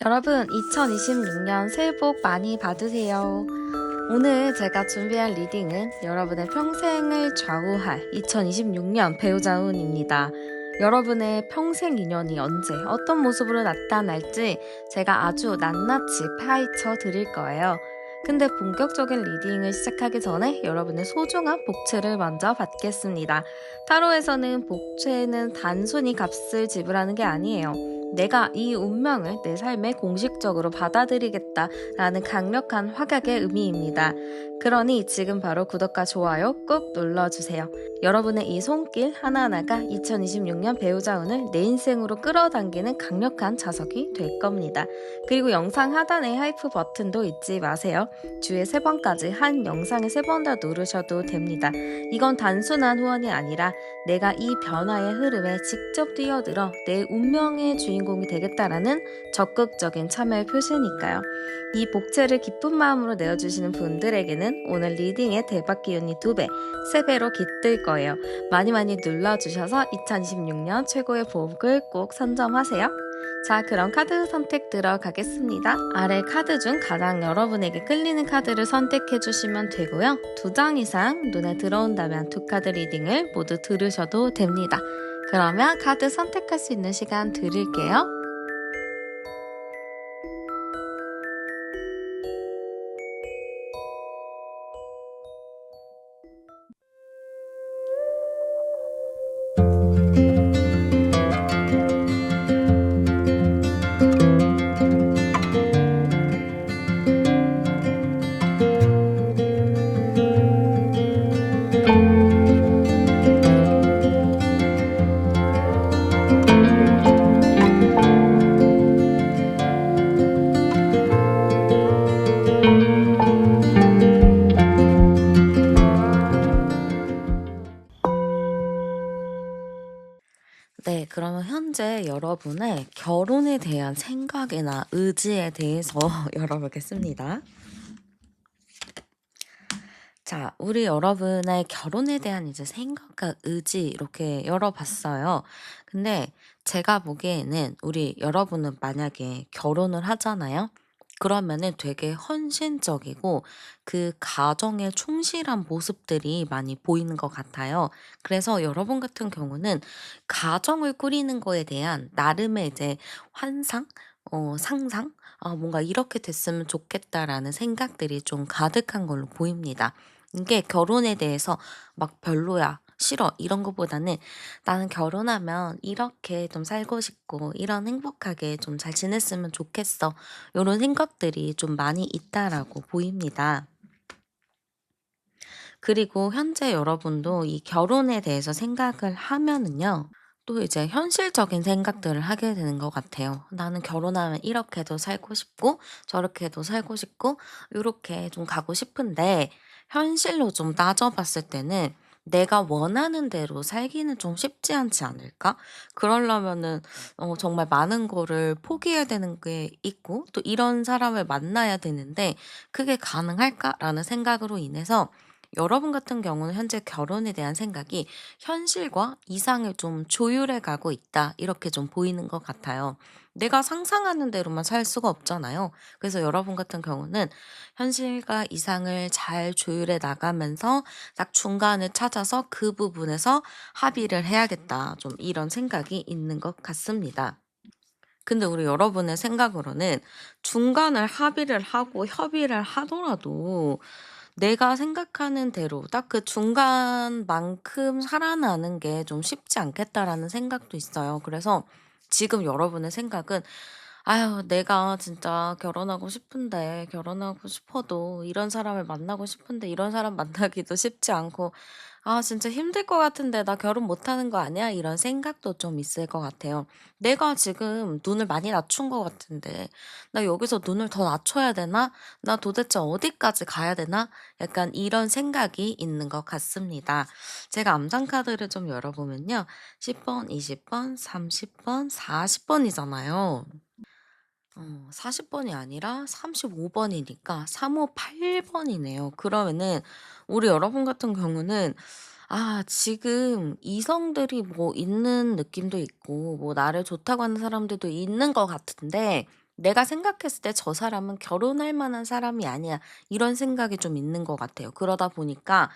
여러분, 2026년 새해 복 많이 받으세요. 오늘 제가 준비한 리딩은 여러분의 평생을 좌우할 2026년 배우자 운입니다. 여러분의 평생 인연이 언제 어떤 모습으로 나타날지 제가 아주 낱낱이 파헤쳐 드릴 거예요. 근데 본격적인 리딩을 시작하기 전에 여러분의 소중한 복채를 먼저 받겠습니다. 타로에서는 복채는 단순히 값을 지불하는 게 아니에요. 내가 이 운명을 내 삶에 공식적으로 받아들이겠다라는 강력한 확약의 의미입니다. 그러니 지금 바로 구독과 좋아요 꾹 눌러주세요. 여러분의 이 손길 하나하나가 2026년 배우자 운을 내 인생으로 끌어당기는 강력한 자석이 될 겁니다. 그리고 영상 하단에 하이프 버튼도 잊지 마세요. 주에 3번까지 한 영상에 3번 다 누르셔도 됩니다. 이건 단순한 후원이 아니라 내가 이 변화의 흐름에 직접 뛰어들어 내 운명의 주인공이 되겠다라는 적극적인 참여의 표시니까요. 이 복채를 기쁜 마음으로 내어주시는 분들에게는 오늘 리딩의 대박 기운이 2배, 3배로 깃들 거예요. 많이 눌러주셔서 2026년 최고의 복을 꼭 선점하세요. 자, 그럼 카드 선택 들어가겠습니다. 아래 카드 중 가장 여러분에게 끌리는 카드를 선택해 주시면 되고요. 2장 이상 눈에 들어온다면 2카드 리딩을 모두 들으셔도 됩니다. 그러면 카드 선택할 수 있는 시간 드릴게요. 네, 그러면 현재 여러분의 결혼에 대한 생각이나 의지에 대해서 열어보겠습니다. 자, 우리 여러분의 결혼에 대한 이제 생각과 의지 이렇게 열어봤어요. 근데 제가 보기에는 우리 여러분은 만약에 결혼을 하잖아요. 그러면은 되게 헌신적이고 그 가정에 충실한 모습들이 많이 보이는 것 같아요. 그래서 여러분 같은 경우는 가정을 꾸리는 거에 대한 나름의 이제 환상, 상상, 뭔가 이렇게 됐으면 좋겠다라는 생각들이 좀 가득한 걸로 보입니다. 이게 결혼에 대해서 막 별로야, 싫어, 이런 것보다는 나는 결혼하면 이렇게 좀 살고 싶고, 이런 행복하게 좀 잘 지냈으면 좋겠어. 요런 생각들이 좀 많이 있다라고 보입니다. 그리고 현재 여러분도 이 결혼에 대해서 생각을 하면은요. 또 이제 현실적인 생각들을 하게 되는 것 같아요. 나는 결혼하면 이렇게도 살고 싶고 저렇게도 살고 싶고 요렇게 좀 가고 싶은데 현실로 좀 따져봤을 때는 '내가 원하는 대로 살기는 좀 쉽지 않지 않을까?' 그러려면은 정말 많은 거를 포기해야 되는 게 있고 또 '이런 사람을 만나야 되는데 그게 가능할까?'라는 생각으로 인해서 여러분 같은 경우는 현재 결혼에 대한 생각이 현실과 이상을 좀 조율해 가고 있다. 이렇게 좀 보이는 것 같아요. 내가 상상하는 대로만 살 수가 없잖아요. 그래서 여러분 같은 경우는 현실과 이상을 잘 조율해 나가면서 딱 중간을 찾아서 그 부분에서 합의를 해야겠다. 좀 이런 생각이 있는 것 같습니다. 근데 우리 여러분의 생각으로는 중간을 합의를 하고 협의를 하더라도 내가 생각하는 대로 딱 그 중간만큼 살아나는 게 좀 쉽지 않겠다라는 생각도 있어요. 그래서 지금 여러분의 생각은 '아유 내가 진짜 결혼하고 싶은데 결혼하고 싶어도 이런 사람을 만나고 싶은데 이런 사람 만나기도 쉽지 않고 아 진짜 힘들 것 같은데 나 결혼 못하는 거 아니야?' 이런 생각도 좀 있을 것 같아요. '내가 지금 눈을 많이 낮춘 것 같은데 나 여기서 눈을 더 낮춰야 되나? 나 도대체 어디까지 가야 되나?' 약간 이런 생각이 있는 것 같습니다. 제가 암상 카드를 좀 열어보면요. 10번, 20번, 30번, 40번이잖아요. 40번이 아니라 35번이니까 358번이네요. 그러면은 우리 여러분 같은 경우는 지금 이성들이 뭐 있는 느낌도 있고 뭐 나를 좋다고 하는 사람들도 있는 것 같은데 내가 생각했을 때 '저 사람은 결혼할 만한 사람이 아니야.' 이런 생각이 좀 있는 것 같아요. 그러다 보니까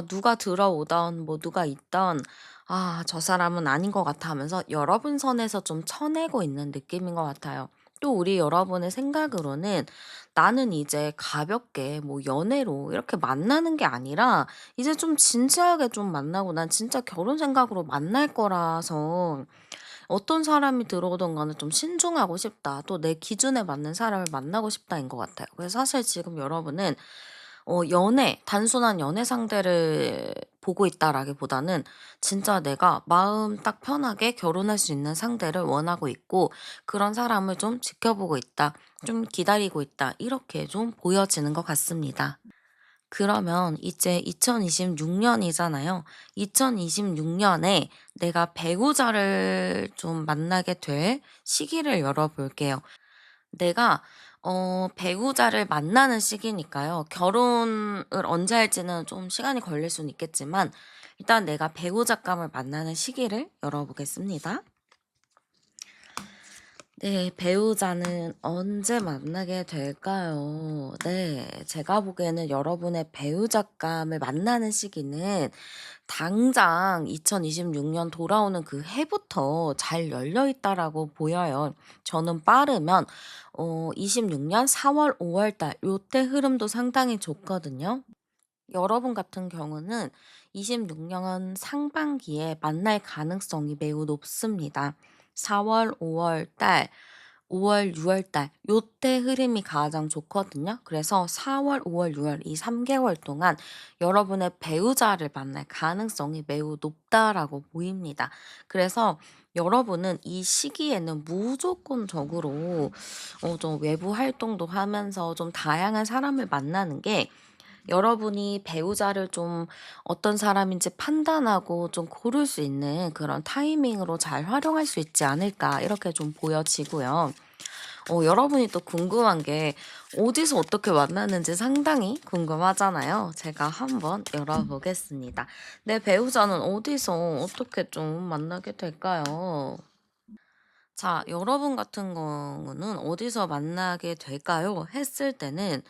누가 들어오든 뭐 누가 있든 '아 저 사람은 아닌 것 같아.' 하면서 여러분 선에서 좀 쳐내고 있는 느낌인 것 같아요. 또 우리 여러분의 생각으로는 나는 이제 가볍게 뭐 연애로 이렇게 만나는 게 아니라 이제 좀 진지하게 좀 만나고 난 진짜 결혼 생각으로 만날 거라서 어떤 사람이 들어오든 간에 좀 신중하고 싶다. 또 내 기준에 맞는 사람을 만나고 싶다인 것 같아요. 그래서 사실 지금 여러분은 연애 단순한 연애 상대를 보고 있다라기보다는 진짜 내가 마음 딱 편하게 결혼할 수 있는 상대를 원하고 있고 그런 사람을 좀 지켜보고 있다. 좀 기다리고 있다. 이렇게 좀 보여지는 것 같습니다. 그러면 이제 2026 년이잖아요. 2026 년에 내가 배우자를 좀 만나게 될 시기를 열어 볼게요. 내가 배우자를 만나는 시기니까요. 결혼을 언제 할지는 좀 시간이 걸릴 수는 있겠지만 일단 내가 배우자감을 만나는 시기를 열어 보겠습니다. 네. 배우자는 언제 만나게 될까요? 네. 제가 보기에는 여러분의 배우자감을 만나는 시기는 당장 2026년 돌아오는 그 해부터 잘 열려 있다라고 보여요. 저는 빠르면 26년 4 월, 5월 달 요때 흐름도 상당히 좋거든요. 여러분 같은 경우는 26년 상반기에 만날 가능성이 매우 높습니다. 4 월, 5월 달, 5월, 6월 달 요때 흐름이 가장 좋거든요. 그래서 4 월, 5월, 6월 이 3 개월 동안 여러분의 배우자를 만날 가능성이 매우 높다라고 보입니다. 그래서 여러분은 이 시기에는 무조건적으로 좀 외부 활동도 하면서 좀 다양한 사람을 만나는 게 여러분이 배우자를 좀 어떤 사람인지 판단하고 좀 고를 수 있는 그런 타이밍으로 잘 활용할 수 있지 않을까 이렇게 좀 보여지고요. 여러분이 또 궁금한 게 어디서 어떻게 만났는지 상당히 궁금하잖아요. 제가 한번 열어보겠습니다. 내 배우자는 어디서 어떻게 좀 만나게 될까요? 자, 여러분 같은 경우는 어디서 만나게 될까요? 했을 때는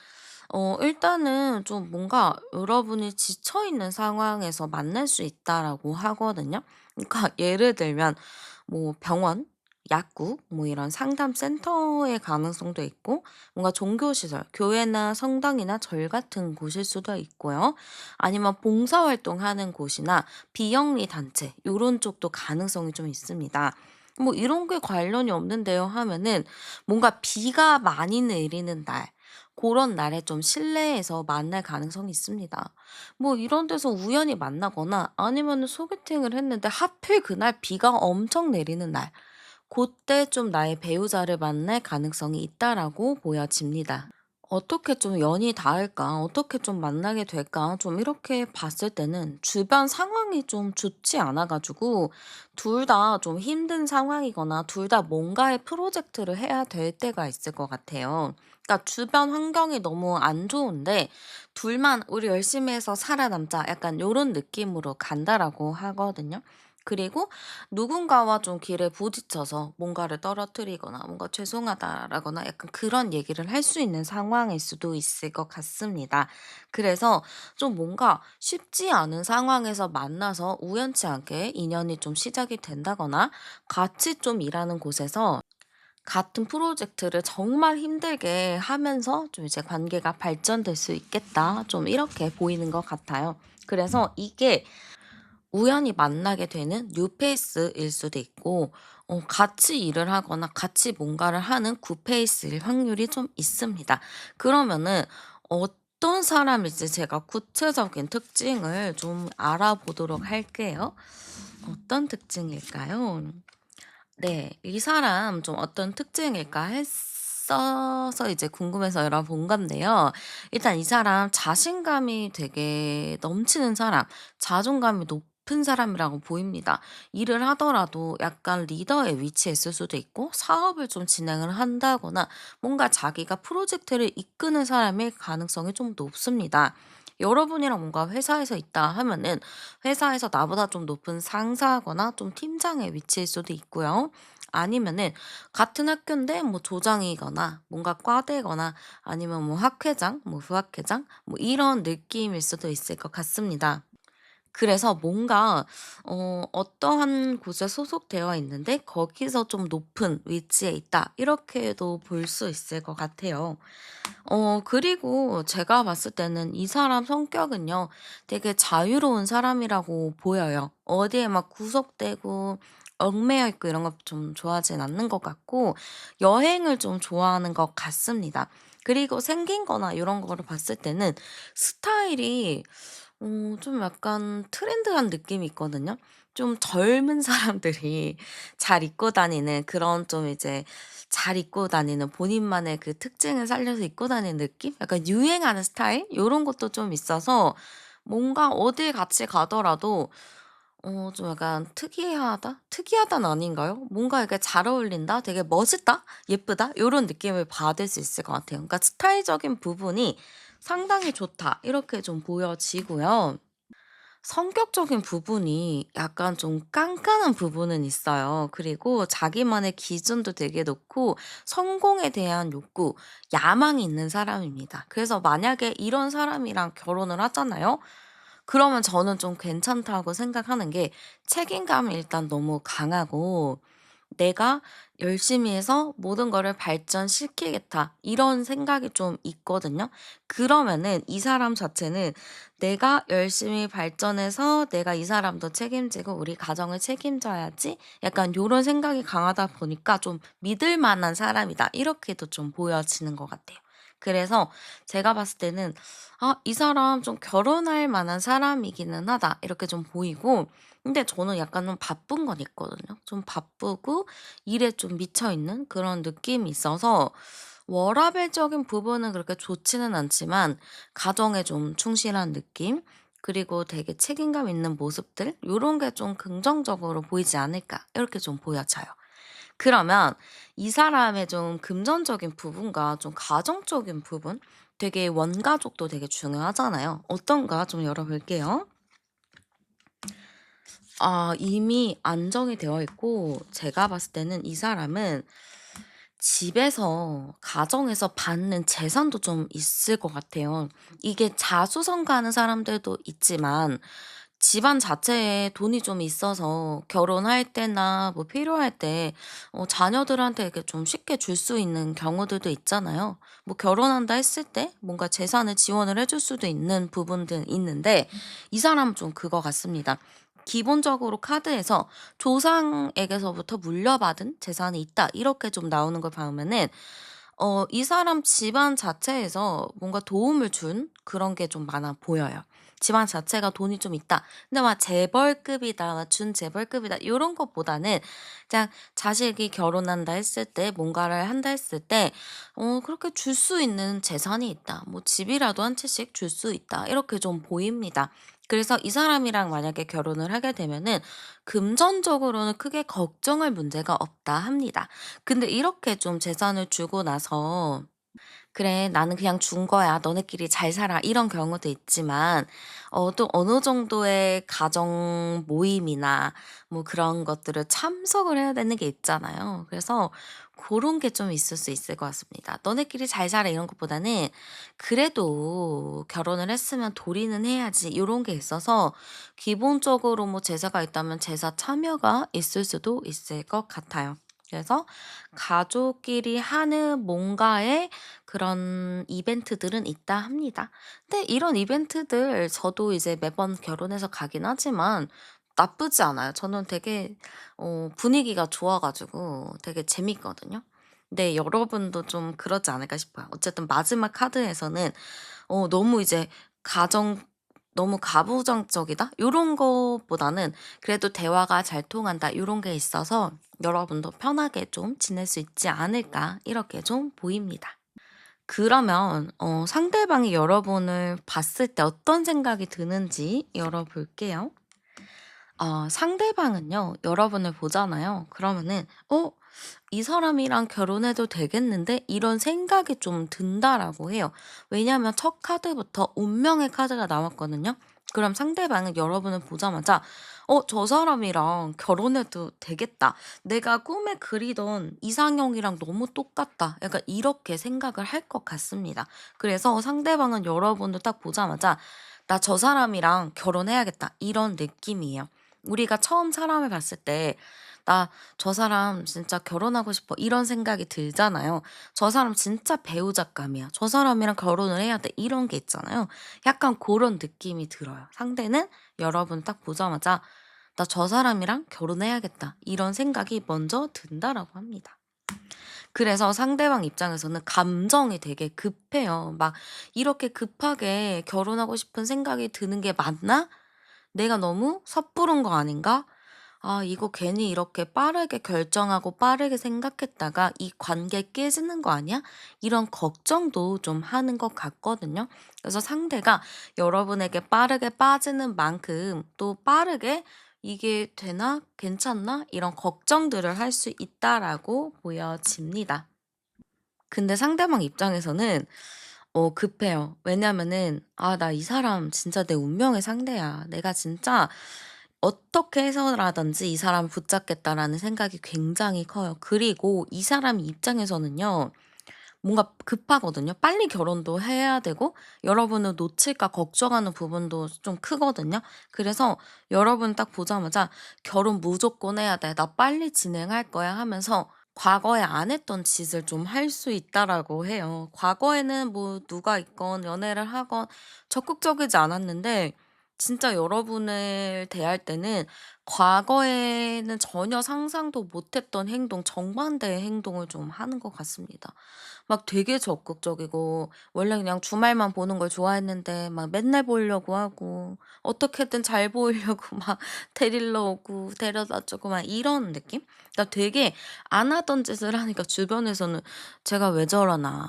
일단은 좀 뭔가 여러분이 지쳐 있는 상황에서 만날 수 있다라고 하거든요. 그러니까 예를 들면 뭐 병원, 약국, 뭐 이런 상담 센터의 가능성도 있고 뭔가 종교 시설, 교회나 성당이나 절 같은 곳일 수도 있고요. 아니면 봉사 활동하는 곳이나 비영리 단체 요런 쪽도 가능성이 좀 있습니다. 뭐 "이런 게 관련이 없는데요." 하면은 뭔가 비가 많이 내리는 날 고런 날에 좀 실내에서 만날 가능성이 있습니다. 뭐 이런 데서 우연히 만나거나 아니면은 소개팅을 했는데 하필 그날 비가 엄청 내리는 날 고때 좀 나의 배우자를 만날 가능성이 있다라고 보여집니다. 어떻게 좀 연이 닿을까? 어떻게 좀 만나게 될까? 좀 이렇게 봤을 때는 주변 상황이 좀 좋지 않아 가지고 둘 다 좀 힘든 상황이거나 둘 다 뭔가의 프로젝트를 해야 될 때가 있을 것 같아요. 그러니까 주변 환경이 너무 안 좋은데 둘만 '우리 열심히 해서 살아남자.' 약간 요런 느낌으로 간다라고 하거든요. 그리고 누군가와 좀 길에 부딪혀서 뭔가를 떨어뜨리거나 뭔가 "죄송하다."라거나 약간 그런 얘기를 할 수 있는 상황일 수도 있을 것 같습니다. 그래서 좀 뭔가 쉽지 않은 상황에서 만나서 우연치 않게 인연이 좀 시작이 된다거나 같이 좀 일하는 곳에서 같은 프로젝트를 정말 힘들게 하면서 좀 이제 관계가 발전될 수 있겠다. 좀 이렇게 보이는 것 같아요. 그래서 이게 우연히 만나게 되는 뉴페이스일 수도 있고 같이 일을 하거나 같이 뭔가를 하는 굿페이스일 확률이 좀 있습니다. 그러면은 어떤 사람일지 제가 구체적인 특징을 좀 알아보도록 할게요. 어떤 특징일까요? 네. 이 사람 좀 어떤 특징일까 했어서 이제 궁금해서 열어본 건데요. 일단 이 사람 자신감이 되게 넘치는 사람, 자존감이 높은 사람이라고 보입니다. 일을 하더라도 약간 리더의 위치에 있을 수도 있고 사업을 좀 진행을 한다거나 뭔가 자기가 프로젝트를 이끄는 사람일 가능성이 좀 높습니다. 여러분이랑 뭔가 회사에서 있다 하면은 회사에서 나보다 좀 높은 상사거나 좀 팀장의 위치일 수도 있고요. 아니면은 같은 학교인데 뭐 조장이거나 뭔가 과대거나 아니면 뭐 학회장, 뭐 부학회장 뭐 이런 느낌일 수도 있을 것 같습니다. 그래서 뭔가 어떠한 곳에 소속되어 있는데 거기서 좀 높은 위치에 있다 이렇게도 볼 수 있을 것 같아요. 그리고 제가 봤을 때는 이 사람 성격은요 되게 자유로운 사람이라고 보여요. 어디에 막 구속되고 얽매여 있고 이런 거 좀 좋아하진 않는 것 같고 여행을 좀 좋아하는 것 같습니다. 그리고 생긴 거나 이런 거를 봤을 때는 스타일이 좀 약간 트렌드한 느낌이 있거든요. 좀 젊은 사람들이 잘 입고 다니는 그런 좀 이제 잘 입고 다니는 본인만의 그 특징을 살려서 입고 다니는 느낌? 약간 유행하는 스타일? 요런 것도 좀 있어서 뭔가 어딜 같이 가더라도 좀 약간 특이하다? 특이하다는 아닌가요? 뭔가 이렇게 잘 어울린다? 되게 멋있다? 예쁘다? 요런 느낌을 받을 수 있을 것 같아요. 그러니까 스타일적인 부분이 상당히 좋다. 이렇게 좀 보여지고요. 성격적인 부분이 약간 좀 깐깐한 부분은 있어요. 그리고 자기만의 기준도 되게 높고 성공에 대한 욕구, 야망이 있는 사람입니다. 그래서 만약에 이런 사람이랑 결혼을 하잖아요. 그러면 저는 좀 괜찮다고 생각하는 게 책임감이 일단 너무 강하고 '내가 열심히 해서 모든 거를 발전시키겠다.' 이런 생각이 좀 있거든요. 그러면은 이 사람 자체는 '내가 열심히 발전해서 내가 이 사람도 책임지고 우리 가정을 책임져야지.' 약간 요런 생각이 강하다 보니까 좀 '믿을 만한 사람이다.' 이렇게도 좀 보여지는 것 같아요. 그래서 제가 봤을 때는 '아 이 사람 좀 결혼할 만한 사람이기는 하다.' 이렇게 좀 보이고 근데 저는 약간 좀 바쁜 건 있거든요. 좀 바쁘고 일에 좀 미쳐 있는 그런 느낌이 있어서 워라밸적인 부분은 그렇게 좋지는 않지만 가정에 좀 충실한 느낌 그리고 되게 책임감 있는 모습들 요런 게 좀 긍정적으로 보이지 않을까 이렇게 좀 보여져요. 그러면 이 사람의 좀 금전적인 부분과 좀 가정적인 부분 되게 원가족도 되게 중요하잖아요. 어떤가 좀 열어볼게요. 아 이미 안정이 되어 있고 제가 봤을 때는 이 사람은 집에서 가정에서 받는 재산도 좀 있을 것 같아요. 이게 자수성가하는 사람들도 있지만 집안 자체에 돈이 좀 있어서 결혼할 때나 뭐 필요할 때 자녀들한테 이렇게 좀 쉽게 줄 수 있는 경우들도 있잖아요. 뭐 결혼한다 했을 때 뭔가 재산을 지원을 해줄 수도 있는 부분도 있는데 이 사람은 좀 그거 같습니다. 기본적으로 카드에서 조상에게서부터 물려받은 재산이 있다. 이렇게 좀 나오는 걸 보면은 이 사람 집안 자체에서 뭔가 도움을 준 그런 게 좀 많아 보여요. 집안 자체가 돈이 좀 있다. 근데 막 재벌급이다, 막 준재벌급이다 요런 것보다는 그냥 자식이 결혼한다 했을 때 뭔가를 한다 했을 때 그렇게 줄 수 있는 재산이 있다. 뭐 집이라도 한 채씩 줄 수 있다. 이렇게 좀 보입니다. 그래서 이 사람이랑 만약에 결혼을 하게 되면은 금전적으로는 크게 걱정할 문제가 없다 합니다. 근데 이렇게 좀 재산을 주고 나서 "그래 나는 그냥 준 거야. 너네끼리 잘 살아." 이런 경우도 있지만 또 어느 정도의 가정 모임이나 뭐 그런 것들을 참석을 해야 되는 게 있잖아요. 그래서 고런 게 좀 있을 수 있을 것 같습니다. "너네끼리 잘 살아." 이런 것보다는 "그래도 결혼을 했으면 도리는 해야지." 요런 게 있어서 기본적으로 뭐 제사가 있다면 제사 참여가 있을 수도 있을 것 같아요. 그래서 가족끼리 하는 뭔가의 그런 이벤트들은 있다 합니다. 근데 이런 이벤트들 저도 이제 매번 결혼해서 가긴 하지만 나쁘지 않아요. 저는 되게 분위기가 좋아 가지고 되게 재밌거든요. 근데 여러분도 좀 그러지 않을까 싶어요. 어쨌든 마지막 카드에서는 너무 이제 가정 너무 가부장적이다 요런 것보다는 그래도 '대화가 잘 통한다.' 요런 게 있어서 여러분도 편하게 좀 지낼 수 있지 않을까 이렇게 좀 보입니다. 그러면 상대방이 여러분을 봤을 때 어떤 생각이 드는지 열어볼게요. 상대방은요 여러분을 보잖아요. 그러면은 '어 이 사람이랑 결혼해도 되겠는데?' 이런 생각이 좀 든다라고 해요. 왜냐하면 첫 카드부터 운명의 카드가 나왔거든요. 그럼 상대방은 여러분을 보자마자 '저 사람이랑 결혼해도 되겠다. 내가 꿈에 그리던 이상형이랑 너무 똑같다.' 약간 이렇게 생각을 할 것 같습니다. 그래서 상대방은 여러분을 딱 보자마자 '나 저 사람이랑 결혼해야겠다.' 이런 느낌이에요. 우리가 처음 사람을 봤을 때 '나 저 사람 진짜 결혼하고 싶어.' 이런 생각이 들잖아요. '저 사람 진짜 배우자감이야. 저 사람이랑 결혼을 해야 돼.' 이런 게 있잖아요. 약간 그런 느낌이 들어요. 상대는 여러분 딱 보자마자 '나 저 사람이랑 결혼해야겠다.' 이런 생각이 먼저 든다라고 합니다. 그래서 상대방 입장에서는 감정이 되게 급해요. 막 '이렇게 급하게 결혼하고 싶은 생각이 드는 게 맞나? 내가 너무 섣부른 거 아닌가? 아 이거 괜히 이렇게 빠르게 결정하고 빠르게 생각했다가 이 관계 깨지는 거 아니야?' 이런 걱정도 좀 하는 것 같거든요. 그래서 상대가 여러분에게 빠르게 빠지는 만큼 또 빠르게 '이게 되나? 괜찮나?' 이런 걱정들을 할 수 있다라고 보여집니다. 근데 상대방 입장에서는 급해요. 왜냐면은 '아 나 이 사람 진짜 내 운명의 상대야. 내가 진짜 어떻게 해서라든지 이 사람을 붙잡겠다.'라는 생각이 굉장히 커요. 그리고 이 사람 입장에서는요. 뭔가 급하거든요. 빨리 결혼도 해야 되고 여러분을 놓칠까 걱정하는 부분도 좀 크거든요. 그래서 여러분 딱 보자마자 "결혼 무조건 해야 돼. 나 빨리 진행할 거야." 하면서 과거에 안 했던 짓을 좀 할 수 있다라고 해요. 과거에는 뭐 누가 있건 연애를 하건 적극적이지 않았는데 진짜 여러분을 대할 때는 과거에는 전혀 상상도 못 했던 행동, 정반대의 행동을 좀 하는 것 같습니다. 막 되게 적극적이고 원래 그냥 주말만 보는 걸 좋아했는데 막 맨날 보려고 하고 어떻게든 잘 보이려고 막 데리러 오고 데려다 주고 막 이런 느낌? 그러니까 되게 안 하던 짓을 하니까 주변에서는 '쟤가 왜 저러나.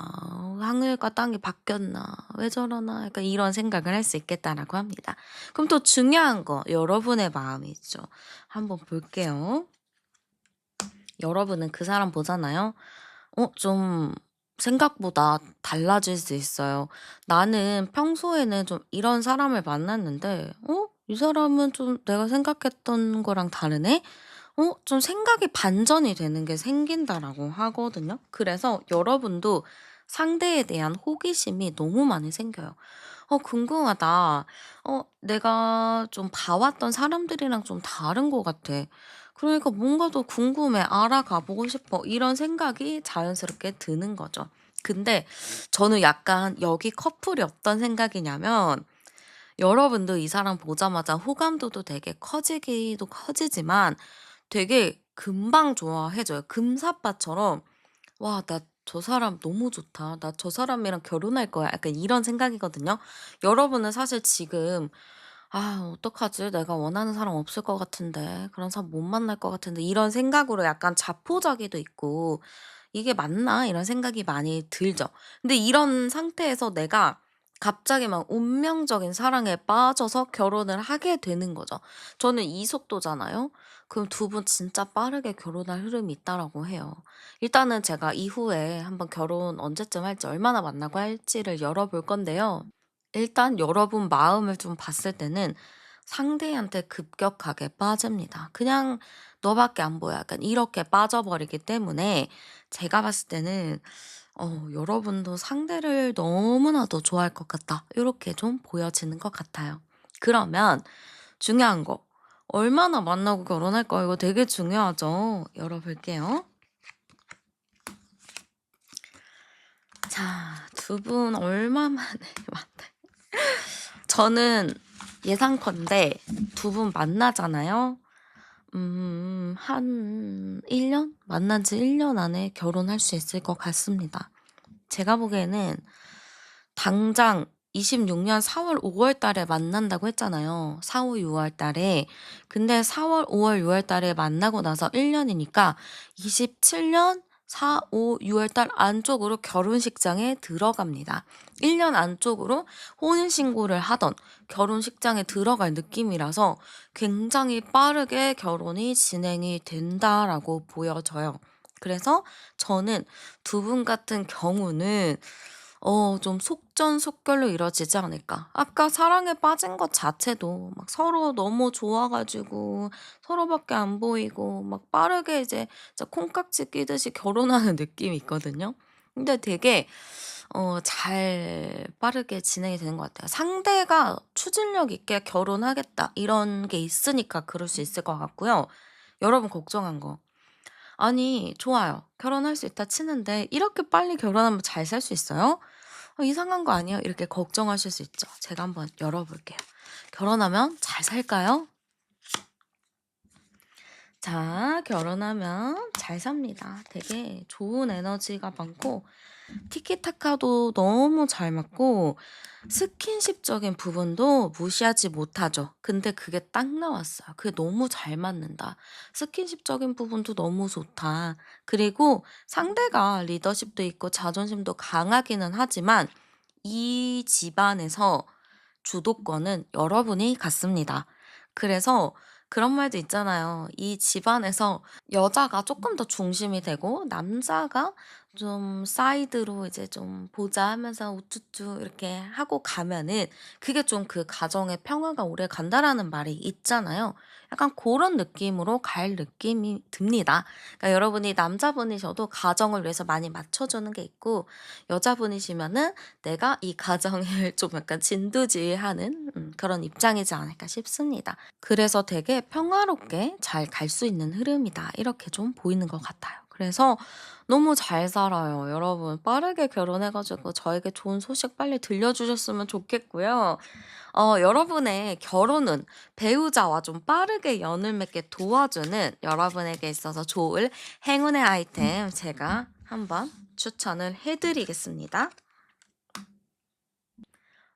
하늘과 땅이 바뀌었나. 왜 저러나.' 약간 이런 생각을 할 수 있겠다라고 합니다. 그럼 또 중요한 거 여러분의 마음이죠. 한번 볼게요. 여러분은 그 사람 보잖아요. 좀 생각보다 달라질 수 있어요. 나는 평소에는 좀 이런 사람을 만났는데 이 사람은 좀 내가 생각했던 거랑 다르네? 좀 생각이 반전이 되는 게 생긴다라고 하거든요. 그래서 여러분도 상대에 대한 호기심이 너무 많이 생겨요. 궁금하다. 내가 좀 봐왔던 사람들이랑 좀 다른 것 같아. 그러니까 뭔가 더 궁금해. 알아가 보고 싶어. 이런 생각이 자연스럽게 드는 거죠. 근데 저는 약간 여기 커플이 어떤 생각이냐면 여러분도 이 사람 보자마자 호감도도 되게 커지기도 커지지만 되게 금방 좋아해져요. 금사빠처럼 '와 나 저 사람 너무 좋다. 나 저 사람이랑 결혼할 거야.' 약간 이런 생각이거든요. 여러분은 사실 지금 '아 어떡하지? 내가 원하는 사람 없을 것 같은데. 그런 사람 못 만날 것 같은데.' 이런 생각으로 약간 자포자기도 있고 '이게 맞나?' 이런 생각이 많이 들죠. 근데 이런 상태에서 내가 갑자기 막 운명적인 사랑에 빠져서 결혼을 하게 되는 거죠. 저는 이 속도잖아요. 그럼 두 분 진짜 빠르게 결혼할 흐름이 있다라고 해요. 일단은 제가 이후에 한번 결혼 언제쯤 할지 얼마나 만나고 할지를 열어볼 건데요. 일단 여러분 마음을 좀 봤을 때는 상대한테 급격하게 빠집니다. 그냥 "너밖에 안 보여." 약간 이렇게 빠져버리기 때문에 제가 봤을 때는 '여러분도 상대를 너무나도 좋아할 것 같다.' 이렇게 좀 보여지는 것 같아요. 그러면 중요한 거 얼마나 만나고 결혼할까? 이거 되게 중요하죠. 열어볼게요. 자, 두 분 얼마 만에 만날 저는 예상컨대 두 분 만나잖아요. 한 1 년? 만난 지 1년 안에 결혼할 수 있을 것 같습니다. 제가 보기에는 당장 26년 4 월, 5월 달에 만난다고 했잖아요. 4, 5, 6월 달에. 근데 4 월, 5 월, 6월 달에 만나고 나서 1 년이니까 27년 4, 5, 6월 달 안쪽으로 결혼식장에 들어갑니다. 1년 안쪽으로 혼인 신고를 하던 결혼식장에 들어갈 느낌이라서 굉장히 빠르게 결혼이 진행이 된다라고 보여져요. 그래서 저는 두 분 같은 경우는 좀 속전속결로 이루어지지 않을까. 아까 사랑에 빠진 것 자체도 막 서로 너무 좋아 가지고 서로밖에 안 보이고 막 빠르게 이제 진짜 콩깍지 끼듯이 결혼하는 느낌이 있거든요. 근데 되게 잘 빠르게 진행이 되는 것 같아요. 상대가 추진력 있게 "결혼하겠다." 이런 게 있으니까 그럴 수 있을 것 같고요. 여러분 걱정한 거. 아니 좋아요. 결혼할 수 있다 치는데 "이렇게 빨리 결혼하면 잘 살 수 있어요? 이상한 거 아니에요?" 이렇게 걱정하실 수 있죠. 제가 한번 열어 볼게요. 결혼하면 잘 살까요? 자, 결혼하면 잘 삽니다. 되게 좋은 에너지가 많고 티키타카도 너무 잘 맞고 스킨십적인 부분도 무시하지 못하죠. 근데 그게 딱 나왔어요. 그게 너무 잘 맞는다. 스킨십적인 부분도 너무 좋다. 그리고 상대가 리더십도 있고 자존심도 강하기는 하지만 이 집안에서 주도권은 여러분이 갖습니다. 그래서 그런 말도 있잖아요. 이 집안에서 여자가 조금 더 중심이 되고 남자가 좀 사이드로 이제 좀 보자 하면서 우쭈쭈 이렇게 하고 가면은 그게 좀 그 가정의 평화가 오래간다라는 말이 있잖아요. 약간 그런 느낌으로 갈 느낌이 듭니다. 그러니까 여러분이 남자분이셔도 가정을 위해서 많이 맞춰 주는 게 있고 여자분이시면은 내가 이 가정을 좀 약간 진두지휘하는 그런 입장이지 않을까 싶습니다. 그래서 되게 평화롭게 잘 갈 수 있는 흐름이다. 이렇게 좀 보이는 것 같아요. 그래서 너무 잘 살아요. 여러분 빠르게 결혼해 가지고 저에게 좋은 소식 빨리 들려주셨으면 좋겠고요. 여러분의 결혼은 배우자와 좀 빠르게 연을 맺게 도와주는 여러분에게 있어서 좋을 행운의 아이템 제가 한번 추천을 해 드리겠습니다.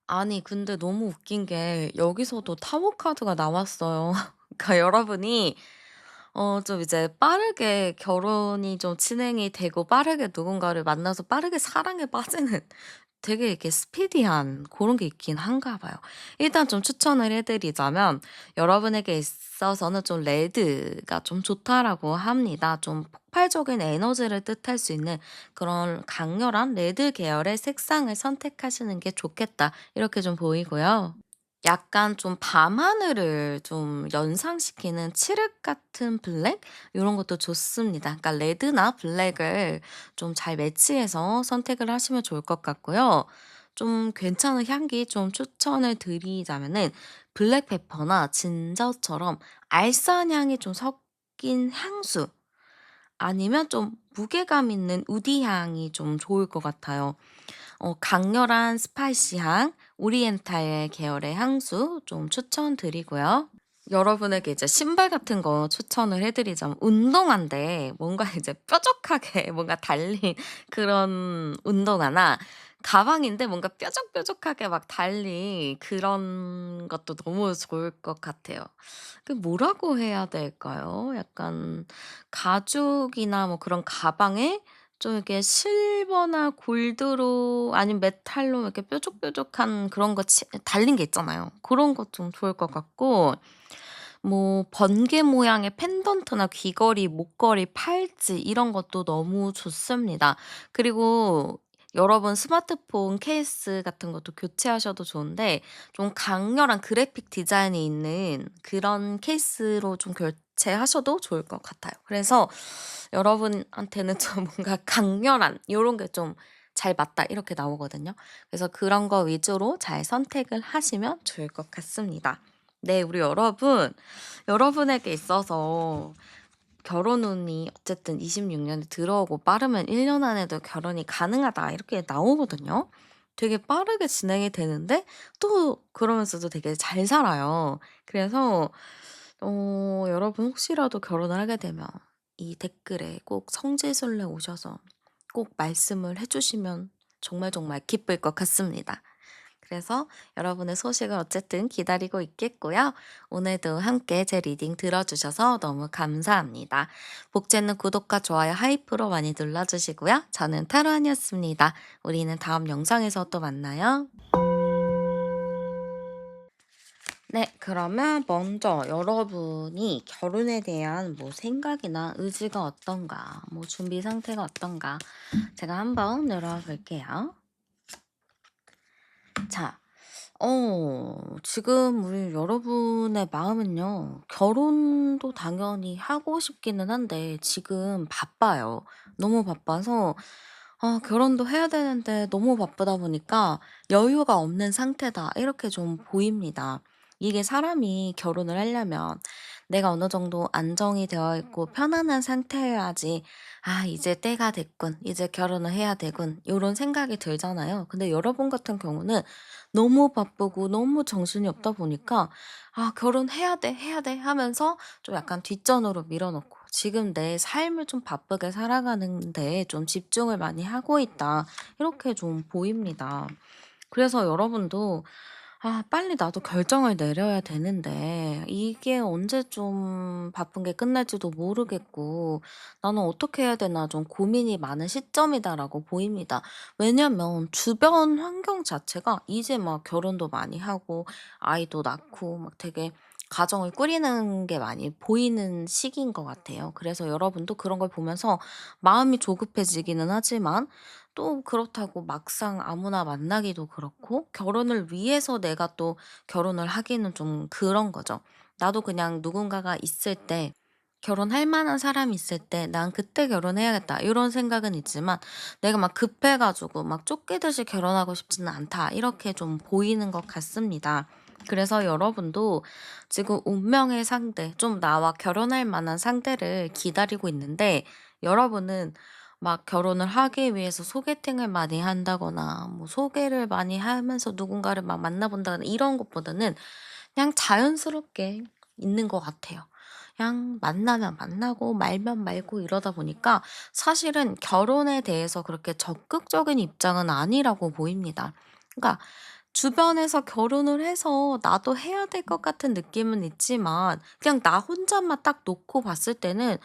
아니 근데 너무 웃긴 게 여기서도 타로 카드가 나왔어요. 그러니까 여러분이 좀 이제 빠르게 결혼이 좀 진행이 되고 빠르게 누군가를 만나서 빠르게 사랑에 빠지는 되게 이렇게 스피디한 그런 게 있긴 한가 봐요. 일단 좀 추천을 해 드리자면 여러분에게 있어서는 좀 레드가 좀 좋다라고 합니다. 좀 폭발적인 에너지를 뜻할 수 있는 그런 강렬한 레드 계열의 색상을 선택하시는 게 좋겠다. 이렇게 좀 보이고요. 약간 좀 밤하늘을 좀 연상시키는 칠흑 같은 블랙 요런 것도 좋습니다. 그러니까 레드나 블랙을 좀 잘 매치해서 선택을 하시면 좋을 것 같고요. 좀 괜찮은 향기 좀 추천을 드리자면은 블랙페퍼나 진저처럼 알싸한 향이 좀 섞인 향수 아니면 좀 무게감 있는 우디 향이 좀 좋을 것 같아요. 강렬한 스파이시향, 오리엔탈 계열의 향수 좀 추천드리고요. 여러분에게 이제 신발 같은 거 추천을 해 드리자면 운동화인데 뭔가 이제 뾰족하게 뭔가 달린 그런 운동화나 가방인데 뭔가 뾰족뾰족하게 막 달린 그런 것도 너무 좋을 것 같아요. 그 뭐라고 해야 될까요? 약간 가죽이나 뭐 그런 가방에 좀 이렇게 실버나 골드로 아니면 메탈로 이렇게 뾰족뾰족한 그런 거 달린 게 있잖아요. 그런 것 좀 좋을 것 같고 뭐 번개 모양의 펜던트나 귀걸이, 목걸이, 팔찌 이런 것도 너무 좋습니다. 그리고 여러분 스마트폰 케이스 같은 것도 교체하셔도 좋은데 좀 강렬한 그래픽 디자인이 있는 그런 케이스로 좀 교체하셔도 좋을 것 같아요. 그래서 여러분한테는 좀 뭔가 강렬한 요런 게 좀 "잘 맞다." 이렇게 나오거든요. 그래서 그런 거 위주로 잘 선택을 하시면 좋을 것 같습니다. 네 우리 여러분, 여러분에게 있어서 결혼 운이 어쨌든 26 년에 들어오고 빠르면 1년 안에도 결혼이 가능하다 이렇게 나오거든요. 되게 빠르게 진행이 되는데 또 그러면서도 되게 잘 살아요. 그래서 여러분 혹시라도 결혼을 하게 되면 이 댓글에 꼭 성지순례 오셔서 꼭 말씀을 해 주시면 정말 정말 기쁠 것 같습니다. 그래서 여러분의 소식을 어쨌든 기다리고 있겠고요. 오늘도 함께 제 리딩 들어주셔서 너무 감사합니다. 복제는 구독과 좋아요, 하이프로 많이 눌러주시고요. 저는 타로안이었습니다. 우리는 다음 영상에서 또 만나요. 네, 그러면 먼저 여러분이 결혼에 대한 뭐 생각이나 의지가 어떤가, 뭐 준비 상태가 어떤가, 제가 한번 열어볼게요. 자, 지금 우리 여러분의 마음은요. 결혼도 당연히 하고 싶기는 한데 지금 바빠요. 너무 바빠서 결혼도 해야 되는데 너무 바쁘다 보니까 '여유가 없는 상태다.' 이렇게 좀 보입니다. 이게 사람이 결혼을 하려면 내가 어느 정도 안정이 되어 있고 편안한 상태여야지 '아 이제 때가 됐군. 이제 결혼을 해야 되군.' 요런 생각이 들잖아요. 근데 여러분 같은 경우는 너무 바쁘고 너무 정신이 없다 보니까 '아 결혼해야 돼, 해야 돼.' 하면서 좀 약간 뒷전으로 밀어 놓고 '지금 내 삶을 좀 바쁘게 살아가는 데 좀 집중을 많이 하고 있다.' 이렇게 좀 보입니다. 그래서 여러분도 빨리 나도 결정을 내려야 되는데 이게 언제 좀 바쁜 게 끝날지도 모르겠고 '나는 어떻게 해야 되나.' 좀 고민이 많은 시점이다라고 보입니다. 왜냐면 주변 환경 자체가 이제 막 결혼도 많이 하고 아이도 낳고 막 되게 가정을 꾸리는 게 많이 보이는 시기인 것 같아요. 그래서 여러분도 그런 걸 보면서 마음이 조급해지기는 하지만 또 그렇다고 막상 아무나 만나기도 그렇고 결혼을 위해서 내가 또 결혼을 하기는 좀 그런 거죠. 나도 그냥 누군가가 있을 때 결혼할 만한 사람이 있을 때 '난 그때 결혼해야겠다.' 이런 생각은 있지만 내가 막 급해 가지고 막 쫓기듯이 결혼하고 싶지는 않다. 이렇게 좀 보이는 것 같습니다. 그래서 여러분도 지금 운명의 상대, 좀 나와 결혼할 만한 상대를 기다리고 있는데 여러분은 막 결혼을 하기 위해서 소개팅을 많이 한다거나 뭐 소개를 많이 하면서 누군가를 막 만나본다거나 이런 것보다는 그냥 자연스럽게 있는 것 같아요. 그냥 만나면 만나고 말면 말고 이러다 보니까 사실은 결혼에 대해서 그렇게 적극적인 입장은 아니라고 보입니다. 그러니까 주변에서 결혼을 해서 나도 해야 될 것 같은 느낌은 있지만 그냥 나 혼자만 딱 놓고 봤을 때는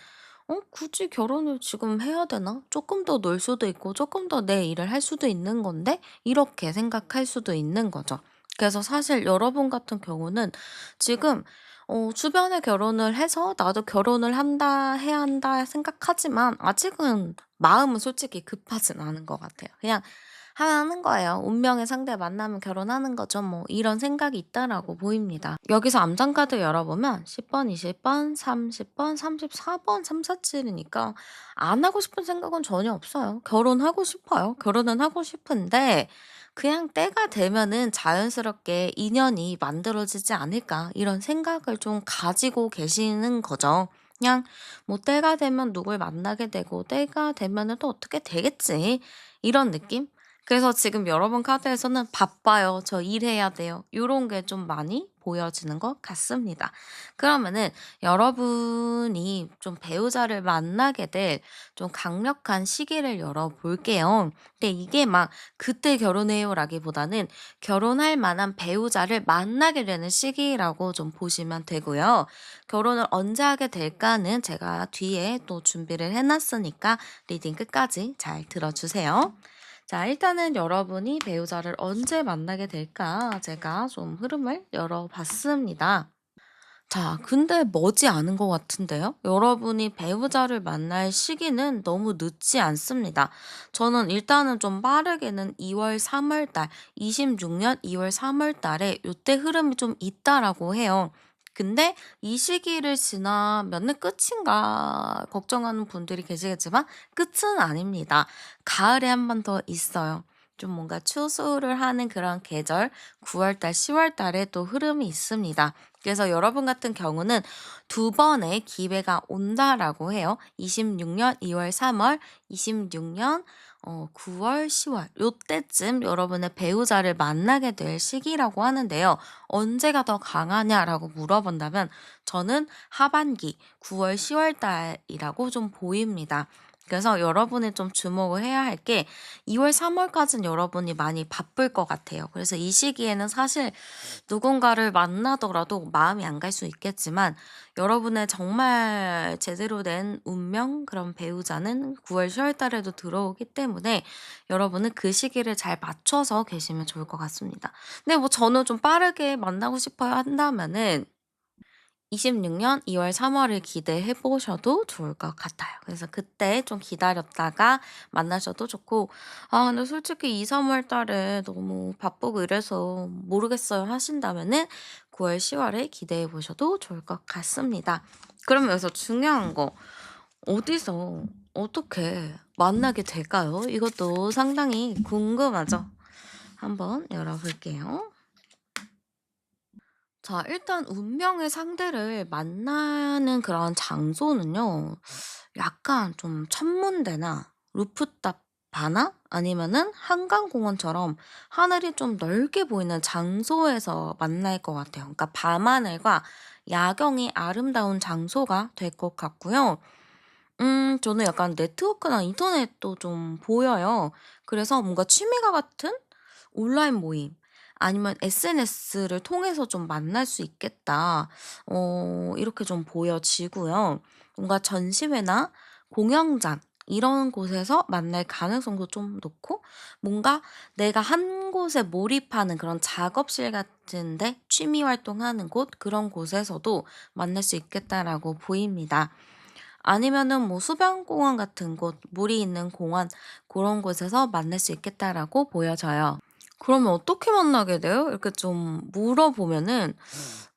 '굳이 결혼을 지금 해야 되나? 조금 더 놀 수도 있고 조금 더 내 일을 할 수도 있는 건데?' 이렇게 생각할 수도 있는 거죠. 그래서 사실 여러분 같은 경우는 지금 주변에 결혼을 해서 '나도 결혼을 한다. 해야 한다.' 생각하지만 아직은 마음은 솔직히 급하진 않은 것 같아요. 그냥 하는 거예요. '운명의 상대 만나면 결혼하는 거죠 뭐.' 이런 생각이 있다라고 보입니다. 여기서 암장카드 열어보면 10 번, 20 번, 30 번, 34 번, 3, 4, 7이니까 안 하고 싶은 생각은 전혀 없어요. 결혼하고 싶어요. 결혼은 하고 싶은데 그냥 때가 되면은 자연스럽게 '인연이 만들어지지 않을까.' 이런 생각을 좀 가지고 계시는 거죠. 그냥 뭐 '때가 되면 누굴 만나게 되고 때가 되면은 또 어떻게 되겠지.' 이런 느낌? 그래서 지금 여러분 카드에서는 "바빠요. 저 일해야 돼요." 요런 게 좀 많이 보여지는 것 같습니다. 그러면은 여러분이 좀 배우자를 만나게 될 좀 강력한 시기를 열어 볼게요. 근데 이게 막 "그때 결혼해요."라기보다는 결혼할 만한 배우자를 만나게 되는 시기라고 좀 보시면 되고요. 결혼을 언제 하게 될까는 제가 뒤에 또 준비를 해 놨으니까 리딩 끝까지 잘 들어 주세요. 자, 일단은 여러분이 배우자를 언제 만나게 될까 제가 좀 흐름을 열어봤습니다. 자, 근데 머지않은 것 같은데요? 여러분이 배우자를 만날 시기는 너무 늦지 않습니다. 저는 일단은 좀 빠르게는 2월, 3월 달, 26년 2월, 3월 달에 요때 흐름이 좀 있다라고 해요. 근데 이 시기를 지나면은 끝인가 걱정하는 분들이 계시겠지만 끝은 아닙니다. 가을에 한 번 더 있어요. 좀 뭔가 추수를 하는 그런 계절 9월 달, 10월 달에 또 흐름이 있습니다. 그래서 여러분 같은 경우는 두 번의 기회가 온다라고 해요. 26년 2월, 3월, 26년 9월, 10월 요때쯤 여러분의 배우자를 만나게 될 시기라고 하는데요. 언제가 더 강하냐라고 물어본다면 저는 하반기 9월, 10월 달이라고 좀 보입니다. 그래서 여러분이 좀 주목을 해야 할 게 2월, 3월까지는 여러분이 많이 바쁠 것 같아요. 그래서 이 시기에는 사실 누군가를 만나더라도 마음이 안 갈 수 있겠지만 여러분의 정말 제대로 된 운명 그런 배우자는 9월, 10월 달에도 들어오기 때문에 여러분은 그 시기를 잘 맞춰서 계시면 좋을 것 같습니다. 근데 뭐 저는 좀 빠르게 만나고 싶어요 한다면은 26년 2월 3 월을 기대해 보셔도 좋을 것 같아요. 그래서 그때 좀 기다렸다가 만나셔도 좋고 근데 솔직히 2-3월 달에 너무 바쁘고 이래서 모르겠어요." 하신다면은 9월, 10 월에 기대해 보셔도 좋을 것 같습니다. 그러면 여기서 중요한 거 어디서 어떻게 만나게 될까요? 이것도 상당히 궁금하죠? 한번 열어 볼게요. 자, 일단 운명의 상대를 만나는 그런 장소는요. 약간 좀 천문대나 루프탑 바나 아니면은 한강공원처럼 하늘이 좀 넓게 보이는 장소에서 만날 것 같아요. 그러니까 밤하늘과 야경이 아름다운 장소가 될 것 같고요. 저는 약간 네트워크나 인터넷도 좀 보여요. 그래서 뭔가 취미가 같은 온라인 모임 아니면 'SNS를 통해서 좀 만날 수 있겠다.' 이렇게 좀 보여지고요. 뭔가 전시회나 공연장 이런 곳에서 만날 가능성도 좀 높고 뭔가 내가 한 곳에 몰입하는 그런 작업실 같은 데 취미 활동하는 곳 그런 곳에서도 만날 수 있겠다라고 보입니다. 아니면은 뭐 수변공원 같은 곳, 물이 있는 공원 그런 곳에서 만날 수 있겠다라고 보여져요. 그러면 어떻게 만나게 돼요? 이렇게 좀 물어보면은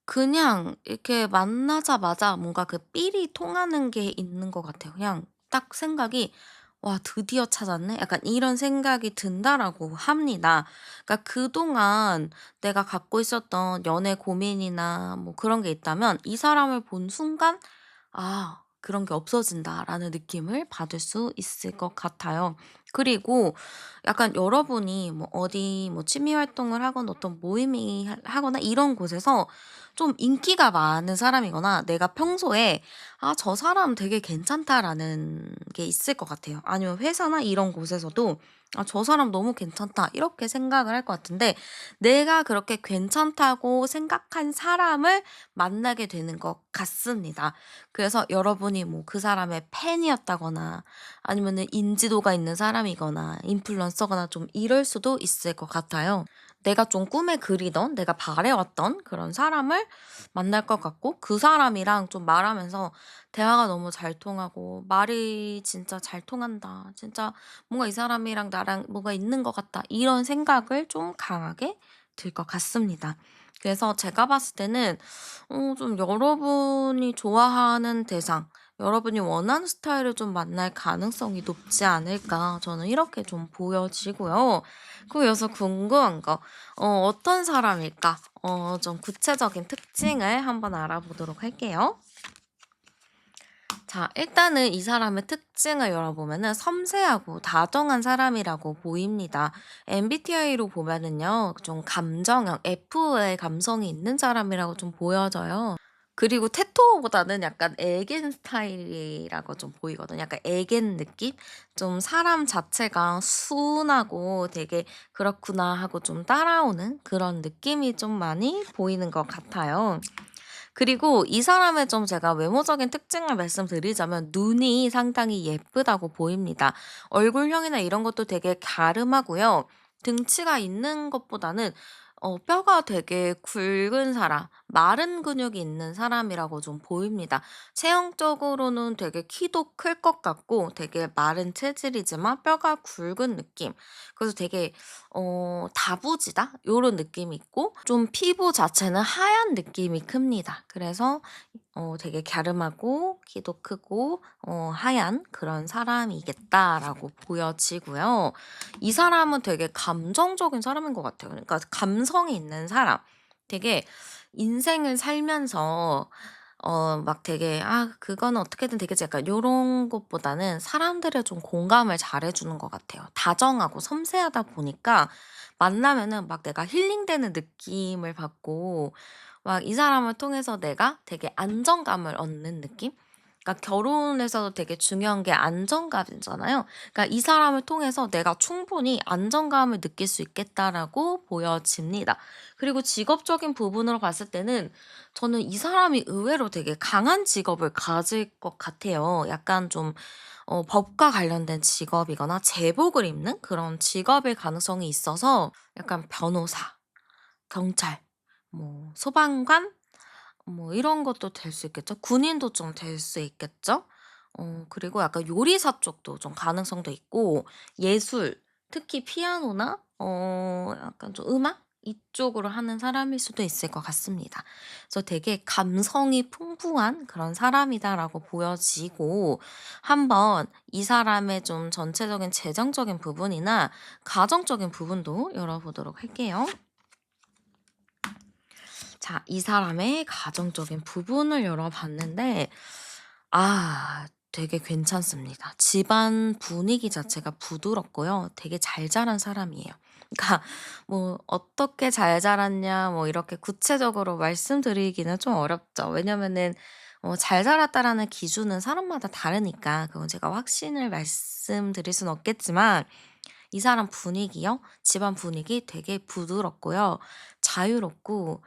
그냥 이렇게 만나자마자 뭔가 그 삘이 통하는 게 있는 것 같아요. 그냥 딱 생각이 '와 드디어 찾았네.' 약간 이런 생각이 든다라고 합니다. 그러니까 그동안 내가 갖고 있었던 연애 고민이나 뭐 그런 게 있다면 이 사람을 본 순간 '아 그런 게 없어진다.'라는 느낌을 받을 수 있을 것 같아요. 그리고 약간 여러분이 뭐 어디 뭐 취미 활동을 하거나 어떤 모임이 하거나 이런 곳에서 좀 인기가 많은 사람이거나 내가 평소에 '아 저 사람 되게 괜찮다.'라는 게 있을 것 같아요. 아니면 회사나 이런 곳에서도 '아 저 사람 너무 괜찮다.' 이렇게 생각을 할 것 같은데 내가 그렇게 괜찮다고 생각한 사람을 만나게 되는 것 같습니다. 그래서 여러분이 뭐 그 사람의 팬이었다거나 아니면은 인지도가 있는 사람이거나 인플루언서거나 좀 이럴 수도 있을 것 같아요. 내가 좀 꿈에 그리던 내가 바래 왔던 그런 사람을 만날 것 같고 그 사람이랑 좀 말하면서 대화가 너무 잘 통하고 '말이 진짜 잘 통한다. 진짜 뭔가 이 사람이랑 나랑 뭐가 있는 것 같다.' 이런 생각을 좀 강하게 들 것 같습니다. 그래서 제가 봤을 때는 좀 여러분이 좋아하는 대상, 여러분이 원하는 스타일을 좀 만날 가능성이 높지 않을까 저는 이렇게 좀 보여지고요. 그리고 여기서 궁금한 거 어떤 사람일까? 좀 구체적인 특징을 한번 알아보도록 할게요. 자, 일단은 이 사람의 특징을 열어보면은 섬세하고 다정한 사람이라고 보입니다. MBTI로 보면은요, 좀 감정형, F의 감성이 있는 사람이라고 좀 보여져요. 그리고 테토보다는 약간 애견 스타일이라고 좀 보이거든요. 약간 애견 느낌? 좀 사람 자체가 순하고 되게 '그렇구나.' 하고 좀 따라오는 그런 느낌이 좀 많이 보이는 것 같아요. 그리고 이 사람의 좀 제가 외모적인 특징을 말씀드리자면 눈이 상당히 예쁘다고 보입니다. 얼굴형이나 이런 것도 되게 갸름하고요. 등치가 있는 것보다는 뼈가 되게 굵은 사람, 마른 근육이 있는 사람이라고 좀 보입니다. 체형적으로는 되게 키도 클 것 같고 되게 마른 체질이지만 뼈가 굵은 느낌. 그래서 되게 다부지다 요런 느낌이 있고 좀 피부 자체는 하얀 느낌이 큽니다. 그래서 되게 갸름하고 키도 크고 하얀 그런 사람이겠다라고 보여지고요. 이 사람은 되게 감정적인 사람인 것 같아요. 그러니까 감성이 있는 사람. 되게 인생을 살면서 막 되게 '아 그거는 어떻게든 되겠지.' 약간 요런 것보다는 사람들을 좀 공감을 잘해 주는 것 같아요. 다정하고 섬세하다 보니까 만나면은 막 내가 힐링되는 느낌을 받고 막 이 사람을 통해서 내가 되게 안정감을 얻는 느낌? 그러니까 결혼에서도 되게 중요한 게 안정감이잖아요. 그러니까 이 사람을 통해서 내가 충분히 안정감을 느낄 수 있겠다라고 보여집니다. 그리고 직업적인 부분으로 봤을 때는 저는 이 사람이 의외로 되게 강한 직업을 가질 것 같아요. 약간 좀 법과 관련된 직업이거나 제복을 입는 그런 직업일 가능성이 있어서 약간 변호사, 경찰, 뭐 소방관 뭐 이런 것도 될 수 있겠죠. 군인도 좀 될 수 있겠죠. 그리고 약간 요리사 쪽도 좀 가능성도 있고 예술, 특히 피아노나 약간 좀 음악 이쪽으로 하는 사람일 수도 있을 것 같습니다. 그래서 되게 '감성이 풍부한 그런 사람이다.'라고 보여지고 한번 이 사람의 좀 전체적인 재정적인 부분이나 가정적인 부분도 열어보도록 할게요. 자, 이 사람의 가정적인 부분을 열어봤는데, 되게 괜찮습니다. 집안 분위기 자체가 부드럽고요. 되게 잘 자란 사람이에요. 그러니까 뭐 어떻게 잘 자랐냐 뭐 이렇게 구체적으로 말씀드리기는 좀 어렵죠. 왜냐면은 잘 자랐다라는 기준은 사람마다 다르니까 그건 제가 확신을 말씀드릴 수는 없겠지만 이 사람 분위기요? 집안 분위기 되게 부드럽고요. 자유롭고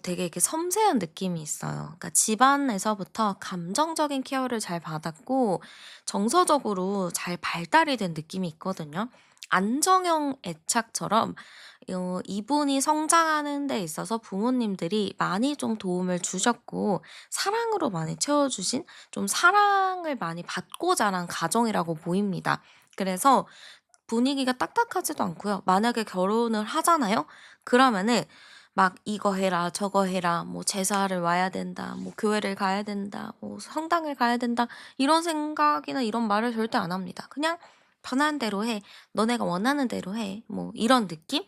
되게 이렇게 섬세한 느낌이 있어요. 그러니까 집안에서부터 감정적인 케어를 잘 받았고 정서적으로 잘 발달이 된 느낌이 있거든요. 안정형 애착처럼 이분이 성장하는 데 있어서 부모님들이 많이 좀 도움을 주셨고 사랑으로 많이 채워 주신, 좀 사랑을 많이 받고 자란 가정이라고 보입니다. 그래서 분위기가 딱딱하지도 않고요. 만약에 결혼을 하잖아요? 그러면은 막 "이거 해라. 저거 해라." 뭐 "제사를 와야 된다." 뭐 "교회를 가야 된다." 뭐 "성당을 가야 된다." 이런 생각이나 이런 말을 절대 안 합니다. 그냥 "편한 대로 해. 너네가 원하는 대로 해." 뭐 이런 느낌?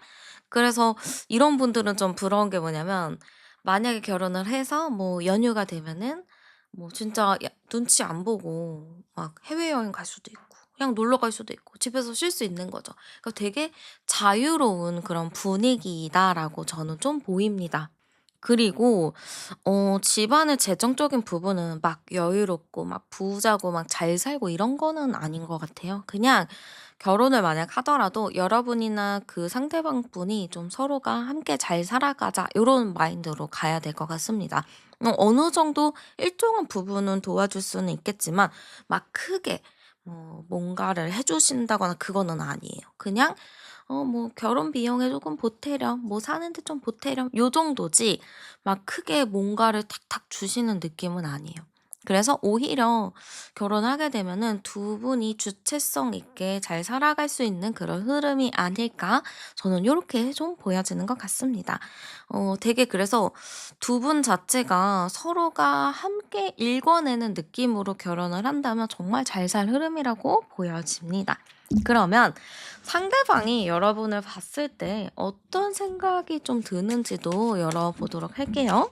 그래서 이런 분들은 좀 부러운 게 뭐냐면 만약에 결혼을 해서 뭐 연휴가 되면은 뭐 진짜 눈치 안 보고 막 해외여행 갈 수도 있고 그냥 놀러 갈 수도 있고 집에서 쉴 수 있는 거죠. 그러니까 되게 자유로운 그런 분위기다라고 저는 좀 보입니다. 그리고 집안의 재정적인 부분은 막 여유롭고 막 부자고 막 잘 살고 이런 거는 아닌 것 같아요. 그냥 결혼을 만약 하더라도 여러분이나 그 상대방 분이 좀 서로가 함께 잘 살아가자 요런 마인드로 가야 될 것 같습니다. 어느 정도 일정한 부분은 도와줄 수는 있겠지만 막 크게 뭔가를 해 주신다거나 그거는 아니에요. 그냥 뭐 "결혼 비용에 조금 보태렴." 뭐 "사는 데 좀 보태렴." 요 정도지 막 크게 뭔가를 탁탁 주시는 느낌은 아니에요. 그래서 오히려 결혼하게 되면은 두 분이 주체성 있게 잘 살아갈 수 있는 그런 흐름이 아닐까 저는 요렇게 좀 보여지는 것 같습니다. 되게 그래서 두 분 자체가 서로가 함께 읽어내는 느낌으로 결혼을 한다면 정말 잘 살 흐름이라고 보여집니다. 그러면 상대방이 여러분을 봤을 때 어떤 생각이 좀 드는지도 열어보도록 할게요.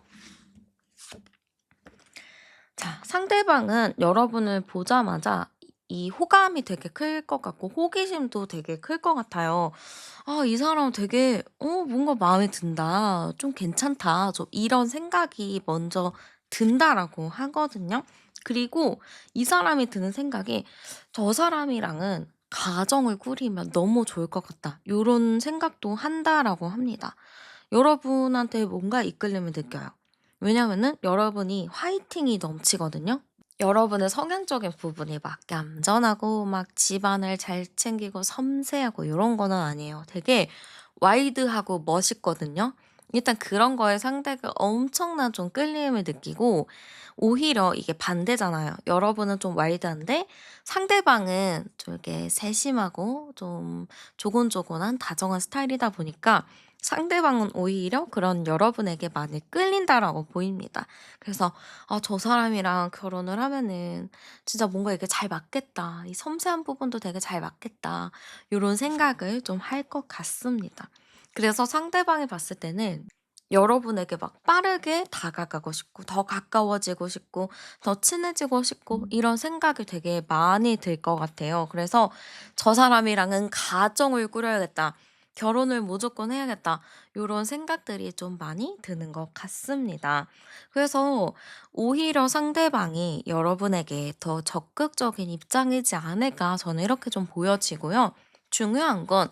자, 상대방은 여러분을 보자마자 이 호감이 되게 클 것 같고 호기심도 되게 클 것 같아요. '아 이 사람 되게 뭔가 마음에 든다. 좀 괜찮다.' 좀 이런 생각이 먼저 든다라고 하거든요. 그리고 이 사람이 드는 생각이 '저 사람이랑은 가정을 꾸리면 너무 좋을 것 같다.' 요런 생각도 한다라고 합니다. 여러분한테 뭔가 이끌림을 느껴요. 왜냐면은 여러분이 화이팅이 넘치거든요. 여러분의 성향적인 부분이 막 얌전하고 막 집안을 잘 챙기고 섬세하고 요런 거는 아니에요. 되게 와일드하고 멋있거든요. 일단 그런 거에 상대가 엄청난 좀 끌림을 느끼고 오히려 이게 반대잖아요. 여러분은 좀 와일드한데 상대방은 좀 이렇게 세심하고 좀 조곤조곤한 다정한 스타일이다 보니까 상대방은 오히려 그런 여러분에게 많이 끌린다라고 보입니다. 그래서 '아 저 사람이랑 결혼을 하면은 진짜 뭔가 이게 잘 맞겠다. 이 섬세한 부분도 되게 잘 맞겠다.' 요런 생각을 좀 할 것 같습니다. 그래서 상대방이 봤을 때는 여러분에게 막 빠르게 다가가고 싶고 더 가까워지고 싶고 더 친해지고 싶고 이런 생각이 되게 많이 들 것 같아요. 그래서 '저 사람이랑은 가정을 꾸려야겠다. 결혼을 무조건 해야겠다.' 요런 생각들이 좀 많이 드는 것 같습니다. 그래서 오히려 상대방이 여러분에게 더 적극적인 입장이지 않을까 저는 이렇게 좀 보여지고요. 중요한 건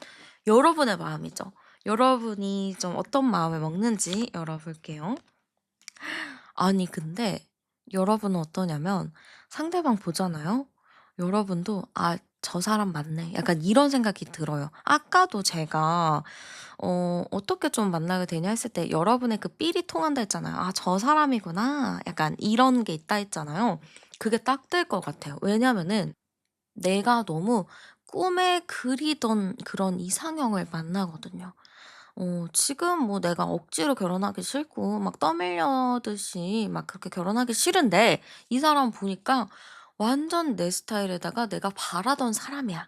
여러분의 마음이죠. 여러분이 좀 어떤 마음을 먹는지 열어볼게요. 아니 근데 여러분은 어떠냐면 상대방 보잖아요. 여러분도 '아 저 사람 맞네.' 약간 이런 생각이 들어요. 아까도 제가 어떻게 좀 만나게 되냐 했을 때 여러분의 그 삘이 통한다 했잖아요. '아 저 사람이구나.' 약간 이런 게 있다 했잖아요. 그게 딱 될 것 같아요. 왜냐면은 내가 너무 꿈에 그리던 그런 이상형을 만나거든요. 지금 뭐 내가 억지로 결혼하기 싫고 막 떠밀려듯이 막 그렇게 결혼하기 싫은데 이 사람 보니까 완전 내 스타일에다가 내가 바라던 사람이야.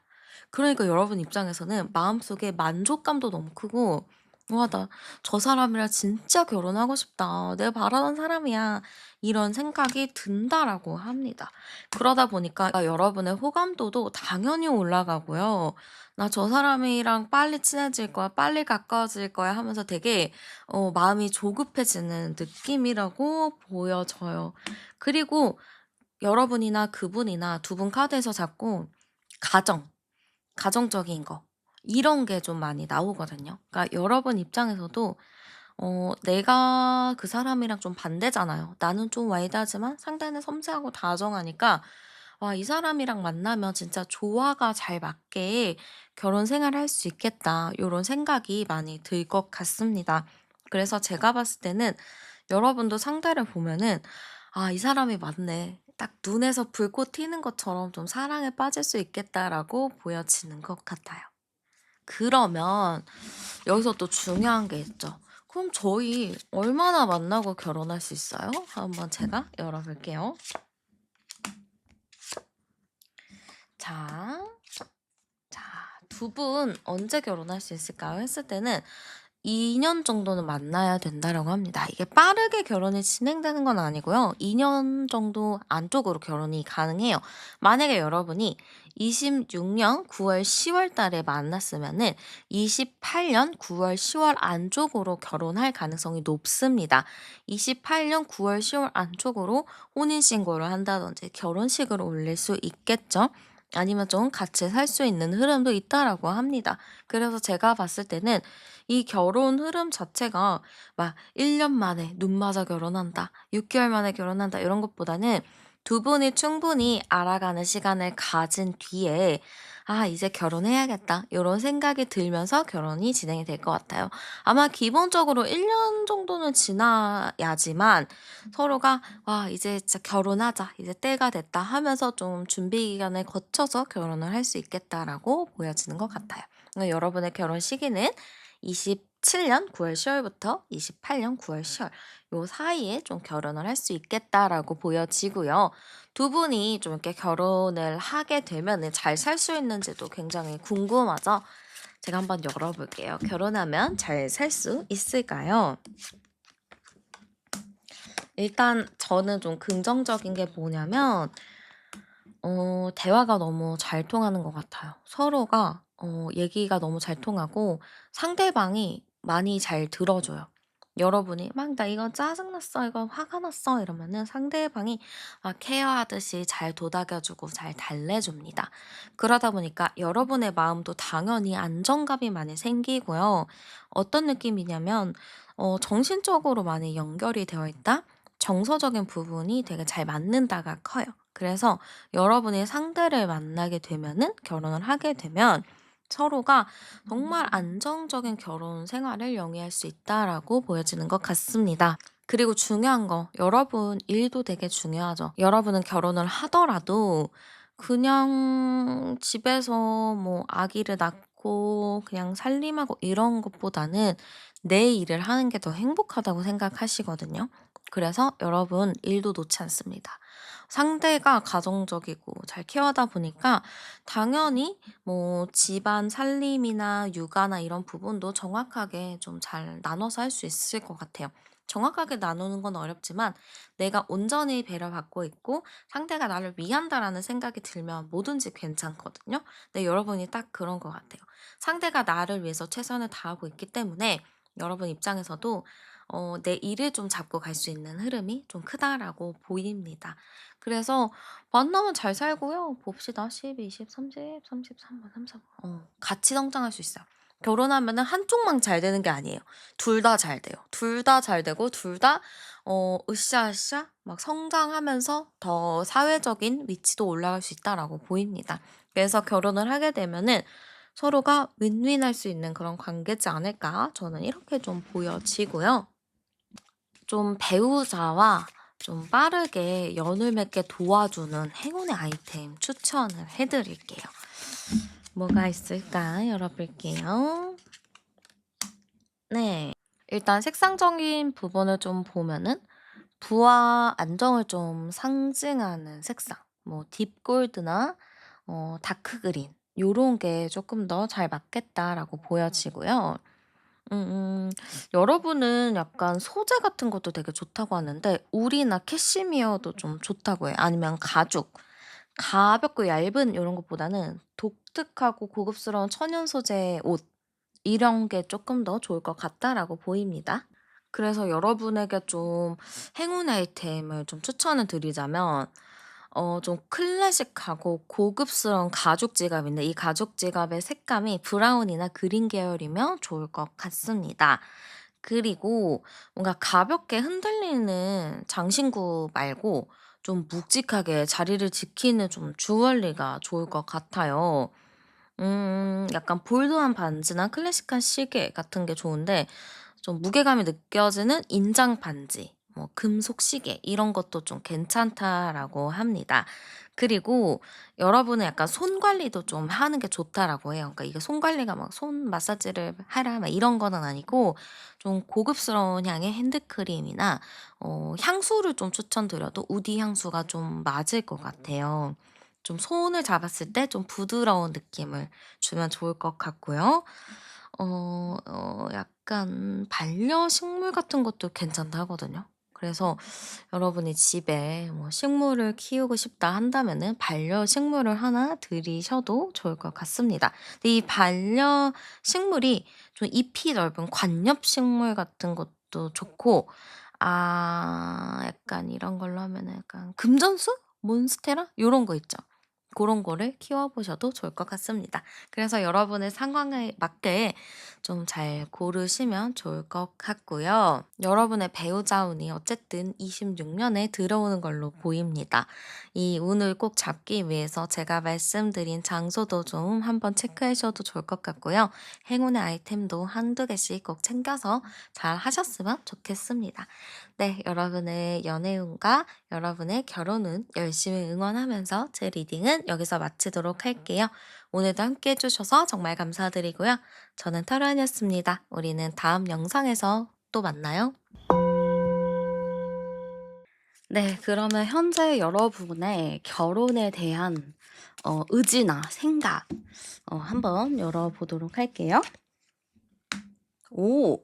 그러니까 여러분 입장에서는 마음속에 만족감도 너무 크고 '와 나 저 사람이랑 진짜 결혼하고 싶다. 내가 바라던 사람이야.' 이런 생각이 든다라고 합니다. 그러다 보니까 여러분의 호감도도 당연히 올라가고요. '나 저 사람이랑 빨리 친해질 거야. 빨리 가까워질 거야.' 하면서 되게 마음이 조급해지는 느낌이라고 보여져요. 그리고 여러분이나 그분이나 두 분 카드에서 자꾸 가정, 가정적인 거 이런 게 좀 많이 나오거든요. 그러니까 여러분 입장에서도 내가 그 사람이랑 좀 반대잖아요. 나는 좀 와이드하지만 상대는 섬세하고 다정하니까 '와 이 사람이랑 만나면 진짜 조화가 잘 맞게 결혼 생활을 할 수 있겠다.' 요런 생각이 많이 들 것 같습니다. 그래서 제가 봤을 때는 여러분도 상대를 보면은 '아 이 사람이 맞네. 딱 눈에서 불꽃 튀는 것처럼 좀 사랑에 빠질 수 있겠다.'라고 보여지는 것 같아요. 그러면 여기서 또 중요한 게 있죠. 그럼 저희 얼마나 만나고 결혼할 수 있어요? 한번 제가 열어 볼게요. 자. 자, 두 분 언제 결혼할 수 있을까요? 했을 때는 2년 정도는 만나야 된다라고 합니다. 이게 빠르게 결혼이 진행되는 건 아니고요. 2년 정도 안쪽으로 결혼이 가능해요. 만약에 여러분이 26년 9월 10월 달에 만났으면은 28년 9월 10월 안쪽으로 결혼할 가능성이 높습니다. 28년 9월 10월 안쪽으로 혼인 신고를 한다든지 결혼식을 올릴 수 있겠죠. 아니면 좀 같이 살 수 있는 흐름도 있다라고 합니다. 그래서 제가 봤을 때는 이 결혼 흐름 자체가 막 1년 만에 눈 맞아 결혼한다, 6 개월 만에 결혼한다 이런 것보다는 두 분이 충분히 알아가는 시간을 가진 뒤에 '아 이제 결혼해야겠다.' 이런 생각이 들면서 결혼이 진행이 될 것 같아요. 아마 기본적으로 1년 정도는 지나야지만 서로가 '와 이제 진짜 결혼하자. 이제 때가 됐다.' 하면서 좀 준비 기간을 거쳐서 결혼을 할 수 있겠다라고 보여지는 것 같아요. 여러분의 결혼 시기는 27년 9월 10월부터 28년 9월 10월 요 사이에 좀 결혼을 할 수 있겠다라고 보여지고요. 두 분이 좀 이렇게 결혼을 하게 되면은 잘 살 수 있는지도 굉장히 궁금하죠? 제가 한번 열어 볼게요. 결혼하면 잘 살 수 있을까요? 일단 저는 좀 긍정적인 게 뭐냐면 대화가 너무 잘 통하는 것 같아요. 서로가 얘기가 너무 잘 통하고 상대방이 많이 잘 들어줘요. 여러분이 막 "나 이거 짜증 났어. 이거 화가 났어." 이러면은 상대방이 막 케어하듯이 잘 도닥여 주고 잘 달래줍니다. 그러다 보니까 여러분의 마음도 당연히 안정감이 많이 생기고요. 어떤 느낌이냐면 정신적으로 많이 연결이 되어 있다? 정서적인 부분이 되게 잘 맞는다가 커요. 그래서 여러분이 상대를 만나게 되면은 결혼을 하게 되면 서로가 정말 안정적인 결혼 생활을 영위할 수 있다라고 보여지는 것 같습니다. 그리고 중요한 거, 여러분 일도 되게 중요하죠. 여러분은 결혼을 하더라도 그냥 집에서 뭐 아기를 낳고 그냥 살림하고 이런 것보다는 내 일을 하는 게 더 행복하다고 생각하시거든요. 그래서 여러분 일도 놓지 않습니다. 상대가 가정적이고 잘 케어하다 보니까 당연히 뭐 집안 살림이나 육아나 이런 부분도 정확하게 좀 잘 나눠서 할 수 있을 것 같아요. 정확하게 나누는 건 어렵지만 내가 온전히 배려받고 있고 상대가 나를 위한다라는 생각이 들면 뭐든지 괜찮거든요. 근데 여러분이 딱 그런 것 같아요. 상대가 나를 위해서 최선을 다하고 있기 때문에 여러분 입장에서도 내 일을 좀 잡고 갈 수 있는 흐름이 좀 크다라고 보입니다. 그래서 만나면 잘 살고요. 봅시다. 10, 20, 30, 33번, 34번. 같이 성장할 수 있어요. 결혼하면은 한쪽만 잘 되는 게 아니에요. 둘 다 잘 돼요. 둘 다 잘 되고 둘 다 으쌰으쌰 막 성장하면서 더 사회적인 위치도 올라갈 수 있다라고 보입니다. 그래서 결혼을 하게 되면은 서로가 윈윈할 수 있는 그런 관계지 않을까 저는 이렇게 좀 보여지고요. 좀 배우자와 좀 빠르게 연을 맺게 도와주는 행운의 아이템 추천을 해 드릴게요. 뭐가 있을까 열어볼게요. 네. 일단 색상적인 부분을 좀 보면은 부와 안정을 좀 상징하는 색상, 뭐 딥골드나 다크 그린 요런 게 조금 더 잘 맞겠다라고 보여지고요. 음 여러분은 약간 소재 같은 것도 되게 좋다고 하는데 울이나 캐시미어도 좀 좋다고 해요. 아니면 가죽. 가볍고 얇은 요런 것보다는 독특하고 고급스러운 천연 소재의 옷 이런 게 조금 더 좋을 것 같다라고 보입니다. 그래서 여러분에게 좀 행운 아이템을 좀 추천을 드리자면 좀 클래식하고 고급스러운 가죽 지갑인데 이 가죽 지갑의 색감이 브라운이나 그린 계열이면 좋을 것 같습니다. 그리고 뭔가 가볍게 흔들리는 장신구 말고 좀 묵직하게 자리를 지키는 좀 주얼리가 좋을 것 같아요. 약간 볼드한 반지나 클래식한 시계 같은 게 좋은데 좀 무게감이 느껴지는 인장 반지, 뭐 금속 시계 이런 것도 좀 괜찮다라고 합니다. 그리고 여러분은 약간 손 관리도 좀 하는 게 좋다라고 해요. 그러니까 이게 손 관리가 막 손 마사지를 하라 막 이런 거는 아니고 좀 고급스러운 향의 핸드크림이나 향수를 좀 추천드려도 우디 향수가 좀 맞을 것 같아요. 좀 손을 잡았을 때 좀 부드러운 느낌을 주면 좋을 것 같고요. 약간 반려식물 같은 것도 괜찮다 하거든요. 그래서 여러분이 집에 뭐 식물을 키우고 싶다 한다면은 반려식물을 하나 들이셔도 좋을 것 같습니다. 근데 이 반려식물이 좀 잎이 넓은 관엽식물 같은 것도 좋고 약간 이런 걸로 하면은 약간 금전수? 몬스테라? 요런 거 있죠. 고런 거를 키워 보셔도 좋을 것 같습니다. 그래서 여러분의 상황에 맞게 좀 잘 고르시면 좋을 것 같고요. 여러분의 배우자 운이 어쨌든 26년에 들어오는 걸로 보입니다. 이 운을 꼭 잡기 위해서 제가 말씀드린 장소도 좀 한번 체크하셔도 좋을 것 같고요. 행운의 아이템도 한두 개씩 꼭 챙겨서 잘 하셨으면 좋겠습니다. 네, 여러분의 연애운과 여러분의 결혼운 열심히 응원하면서 제 리딩은 여기서 마치도록 할게요. 오늘도 함께 해주셔서 정말 감사드리고요. 저는 타로안이었습니다. 우리는 다음 영상에서 또 만나요. 네, 그러면 현재 여러분의 결혼에 대한 의지나 생각 한번 열어보도록 할게요. 오,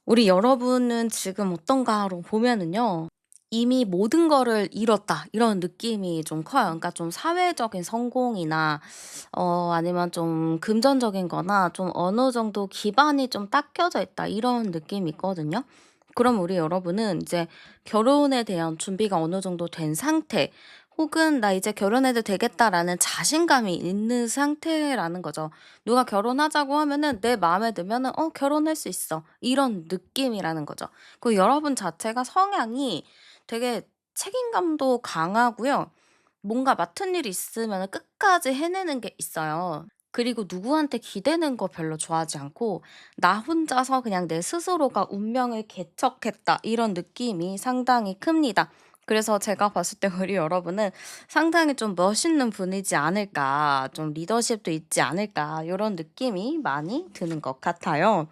우리 여러분은 지금 어떤가로 보면은요. 이미 모든 거를 이뤘다 이런 느낌이 좀 커요. 그러니까 좀 사회적인 성공이나 아니면 좀 금전적인 거나 좀 어느 정도 기반이 좀 닦여져 있다 이런 느낌이 있거든요. 그럼 우리 여러분은 이제 결혼에 대한 준비가 어느 정도 된 상태 혹은 '나 이제 결혼해도 되겠다.'라는 자신감이 있는 상태라는 거죠. 누가 결혼하자고 하면은 내 마음에 들면은 '어 결혼할 수 있어.' 이런 느낌이라는 거죠. 그 여러분 자체가 성향이 되게 책임감도 강하고요. 뭔가 맡은 일이 있으면은 끝까지 해내는 게 있어요. 그리고 누구한테 기대는 거 별로 좋아하지 않고 '나 혼자서 그냥 내 스스로가 운명을 개척했다.' 이런 느낌이 상당히 큽니다. 그래서 제가 봤을 때 우리 여러분은 상당히 좀 멋있는 분이지 않을까, 좀 리더십도 있지 않을까 요런 느낌이 많이 드는 것 같아요.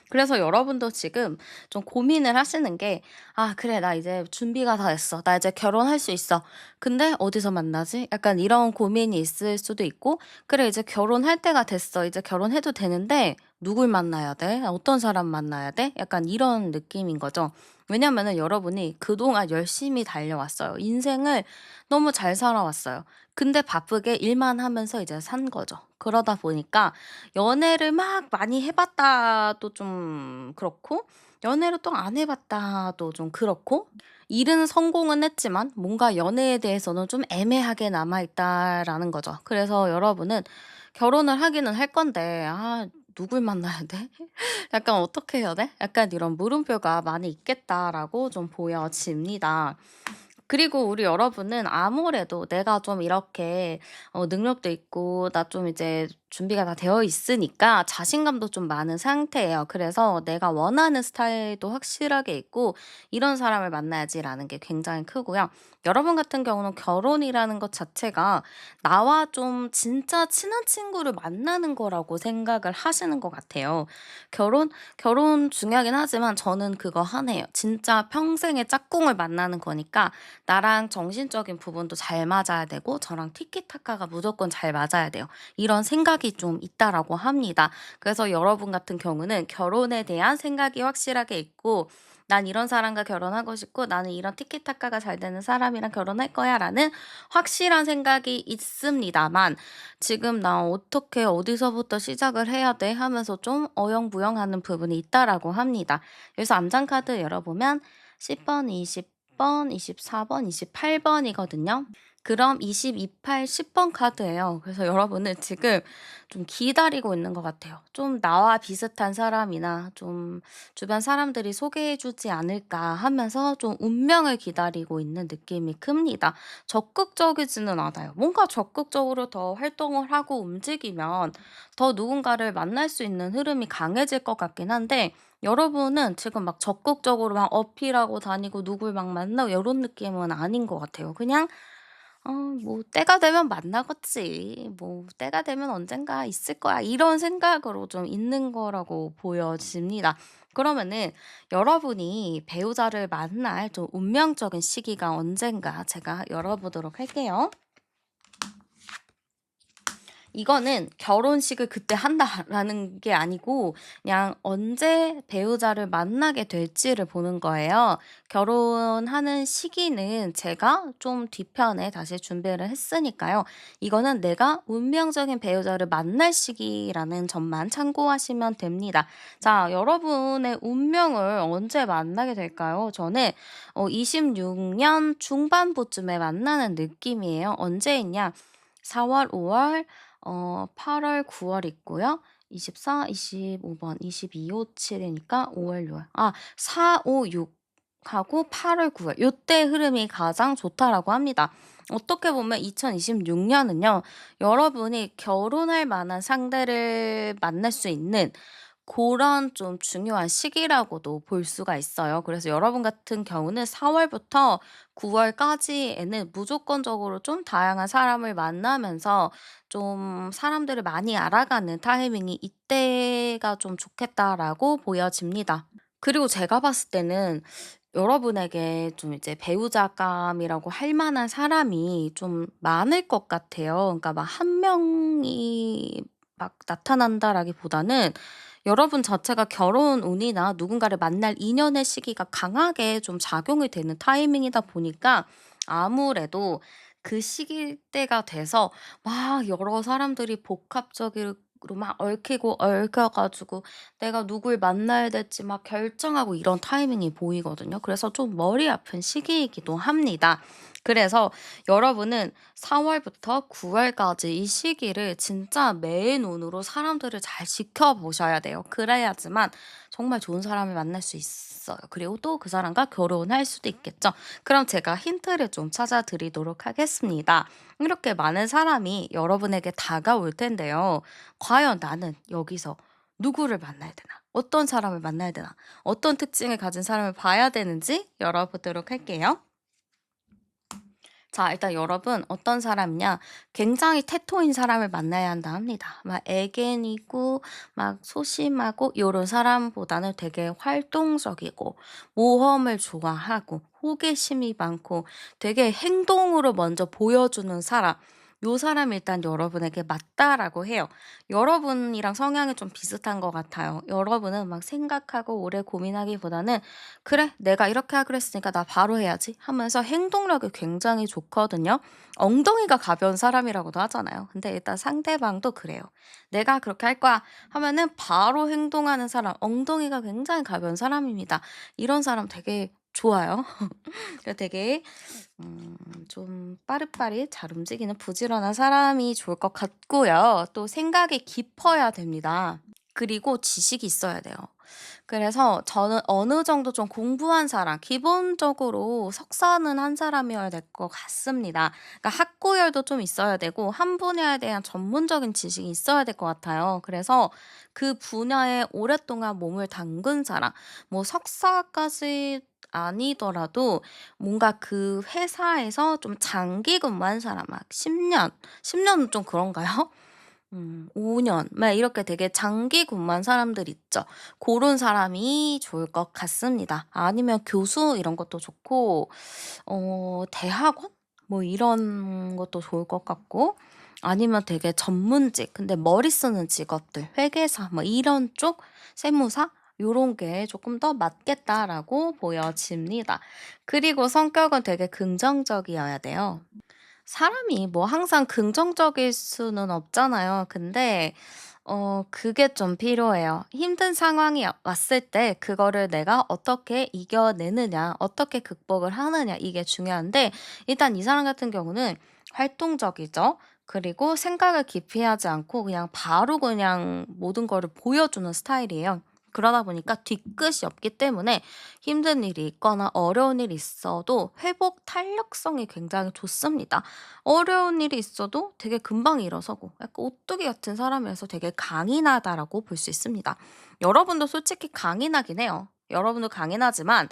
그래서 여러분도 지금 좀 고민을 하시는 게 '아 그래 나 이제 준비가 다 됐어. 나 이제 결혼할 수 있어. 근데 어디서 만나지?' 약간 이런 고민이 있을 수도 있고 '그래 이제 결혼할 때가 됐어. 이제 결혼해도 되는데 누굴 만나야 돼? 어떤 사람 만나야 돼?' 약간 이런 느낌인 거죠. 왜냐면은 여러분이 그동안 열심히 달려왔어요. 인생을 너무 잘 살아왔어요. 근데 바쁘게 일만 하면서 이제 산 거죠. 그러다 보니까 연애를 막 많이 해 봤다도 좀 그렇고 연애를 또 안 해 봤다도 좀 그렇고 일은 성공은 했지만 뭔가 연애에 대해서는 좀 애매하게 남아 있다라는 거죠. 그래서 여러분은 결혼을 하기는 할 건데 '아 누굴 만나야 돼? 약간 어떻게 해야 돼?' 약간 이런 물음표가 많이 있겠다라고 좀 보여집니다. 그리고 우리 여러분은 아무래도 내가 좀 이렇게 능력도 있고 나 좀 이제 준비가 다 되어 있으니까 자신감도 좀 많은 상태예요. 그래서 '내가 원하는 스타일도 확실하게 있고 이런 사람을 만나야지.'라는 게 굉장히 크고요. 여러분 같은 경우는 결혼이라는 것 자체가 나와 좀 진짜 친한 친구를 만나는 거라고 생각을 하시는 것 같아요. 결혼 중요하긴 하지만 저는 그거 하나예요. 진짜 평생의 짝꿍을 만나는 거니까 나랑 정신적인 부분도 잘 맞아야 되고 저랑 티키타카가 무조건 잘 맞아야 돼요. 이런 생각이 좀 있다라고 합니다. 그래서 여러분 같은 경우는 결혼에 대한 생각이 확실하게 있고 '난 이런 사람과 결혼하고 싶고 나는 이런 티키타카가 잘 되는 사람이랑 결혼할 거야.'라는 확실한 생각이 있습니다만 지금 '나 어떻게 어디서부터 시작을 해야 돼?' 하면서 좀 어영부영하는 부분이 있다라고 합니다. 그래서 암장 카드 열어보면 10 번, 20 번, 24 번, 28 번이거든요. 그럼 20, 28, 10번 카드예요. 그래서 여러분은 지금 좀 기다리고 있는 것 같아요. 좀 나와 비슷한 사람이나 좀 주변 사람들이 소개해 주지 않을까 하면서 좀 운명을 기다리고 있는 느낌이 큽니다. 적극적이지는 않아요. 뭔가 적극적으로 더 활동을 하고 움직이면 더 누군가를 만날 수 있는 흐름이 강해질 것 같긴 한데 여러분은 지금 막 적극적으로 막 어필하고 다니고 누굴 막 만나고 요런 느낌은 아닌 것 같아요. 그냥 뭐 '때가 되면 만나겠지. 뭐 때가 되면 언젠가 있을 거야.' 이런 생각으로 좀 있는 거라고 보여집니다. 그러면은 여러분이 배우자를 만날 좀 운명적인 시기가 언젠가 제가 열어 보도록 할게요. 이거는 '결혼식을 그때 한다.'라는 게 아니고 그냥 언제 배우자를 만나게 될지를 보는 거예요. 결혼하는 시기는 제가 좀 뒤편에 다시 준비를 했으니까요. 이거는 내가 운명적인 배우자를 만날 시기라는 점만 참고하시면 됩니다. 자, 여러분의 운명을 언제 만나게 될까요? 저는 26년 중반부쯤에 만나는 느낌이에요. 언제있냐 4 월, 5월 8 월, 9월 있고요. 24, 25번, 22, 5, 7이니까 5 월, 6 월. 4, 5, 6 하고 8 월, 9월 요때 흐름이 가장 좋다라고 합니다. 어떻게 보면 2026 년은요. 여러분이 결혼할 만한 상대를 만날 수 있는 그런 좀 중요한 시기라고도 볼 수가 있어요. 그래서 여러분 같은 경우는 4 월부터 9 월까지에는 무조건적으로 좀 다양한 사람을 만나면서 좀 사람들을 많이 알아가는 타이밍이 이때가 좀 좋겠다라고 보여집니다. 그리고 제가 봤을 때는 여러분에게 좀 이제 배우자감이라고 할 만한 사람이 좀 많을 것 같아요. 그러니까 막 한 명이 막 나타난다라기보다는 여러분 자체가 결혼 운이나 누군가를 만날 인연의 시기가 강하게 좀 작용이 되는 타이밍이다 보니까 아무래도 그 시기대가 돼서 막 여러 사람들이 복합적으로 막 얽히고 얽혀 가지고 내가 누굴 만나야 될지 막 결정하고 이런 타이밍이 보이거든요. 그래서 좀 머리 아픈 시기이기도 합니다. 그래서 여러분은 4 월부터 9 월까지 이 시기를 진짜 매의 눈으로 사람들을 잘 지켜보셔야 돼요. 그래야지만 정말 좋은 사람을 만날 수 있어요. 그리고 또 그 사람과 결혼할 수도 있겠죠. 그럼 제가 힌트를 좀 찾아 드리도록 하겠습니다. 이렇게 많은 사람이 여러분에게 다가올 텐데요. 과연 나는 여기서 누구를 만나야 되나? 어떤 사람을 만나야 되나? 어떤 특징을 가진 사람을 봐야 되는지 열어보도록 할게요. 자, 일단 여러분 어떤 사람이냐? 굉장히 태토인 사람을 만나야 한다 합니다. 막 애견이고 막 소심하고 요런 사람보다는 되게 활동적이고 모험을 좋아하고 호기심이 많고 되게 행동으로 먼저 보여주는 사람. 요 사람이 일단 여러분에게 맞다라고 해요. 여러분이랑 성향이 좀 비슷한 것 같아요. 여러분은 막 생각하고 오래 고민하기보다는 '그래 내가 이렇게 하기로 했으니까 나 바로 해야지.' 하면서 행동력이 굉장히 좋거든요. 엉덩이가 가벼운 사람이라고도 하잖아요. 근데 일단 상대방도 그래요. '내가 그렇게 할 거야.' 하면은 바로 행동하는 사람, 엉덩이가 굉장히 가벼운 사람입니다. 이런 사람 되게 좋아요. 그 되게 좀 빠릿빠릿 잘 움직이는 부지런한 사람이 좋을 것 같고요. 또 생각이 깊어야 됩니다. 그리고 지식이 있어야 돼요. 그래서 저는 어느 정도 좀 공부한 사람, 기본적으로 석사는 한 사람이어야 될 것 같습니다. 그러니까 학구열도 좀 있어야 되고 한 분야에 대한 전문적인 지식이 있어야 될 것 같아요. 그래서 그 분야에 오랫동안 몸을 담근 사람, 뭐 석사까지 아니더라도 뭔가 그 회사에서 좀 장기 근무한 사람, 막 10년, 10년은 좀 그런가요? 5년 막 이렇게 되게 장기 근무한 사람들 있죠. 그런 사람이 좋을 것 같습니다. 아니면 교수 이런 것도 좋고 대학원 뭐 이런 것도 좋을 것 같고, 아니면 되게 전문직 근데 머리 쓰는 직업들 회계사 뭐 이런 쪽, 세무사 요런 게 조금 더 맞겠다라고 보여집니다. 그리고 성격은 되게 긍정적이어야 돼요. 사람이 뭐 항상 긍정적일 수는 없잖아요. 근데 그게 좀 필요해요. 힘든 상황이 왔을 때 그거를 내가 어떻게 이겨내느냐, 어떻게 극복을 하느냐 이게 중요한데, 일단 이 사람 같은 경우는 활동적이죠. 그리고 생각을 깊이 하지 않고 그냥 바로 그냥 모든 거를 보여주는 스타일이에요. 그러다 보니까 뒤끝이 없기 때문에 힘든 일이 있거나 어려운 일이 있어도 회복 탄력성이 굉장히 좋습니다. 어려운 일이 있어도 되게 금방 일어서고 약간 오뚜기 같은 사람이라서 되게 강인하다라고 볼 수 있습니다. 여러분도 솔직히 강인하긴 해요. 여러분도 강인하지만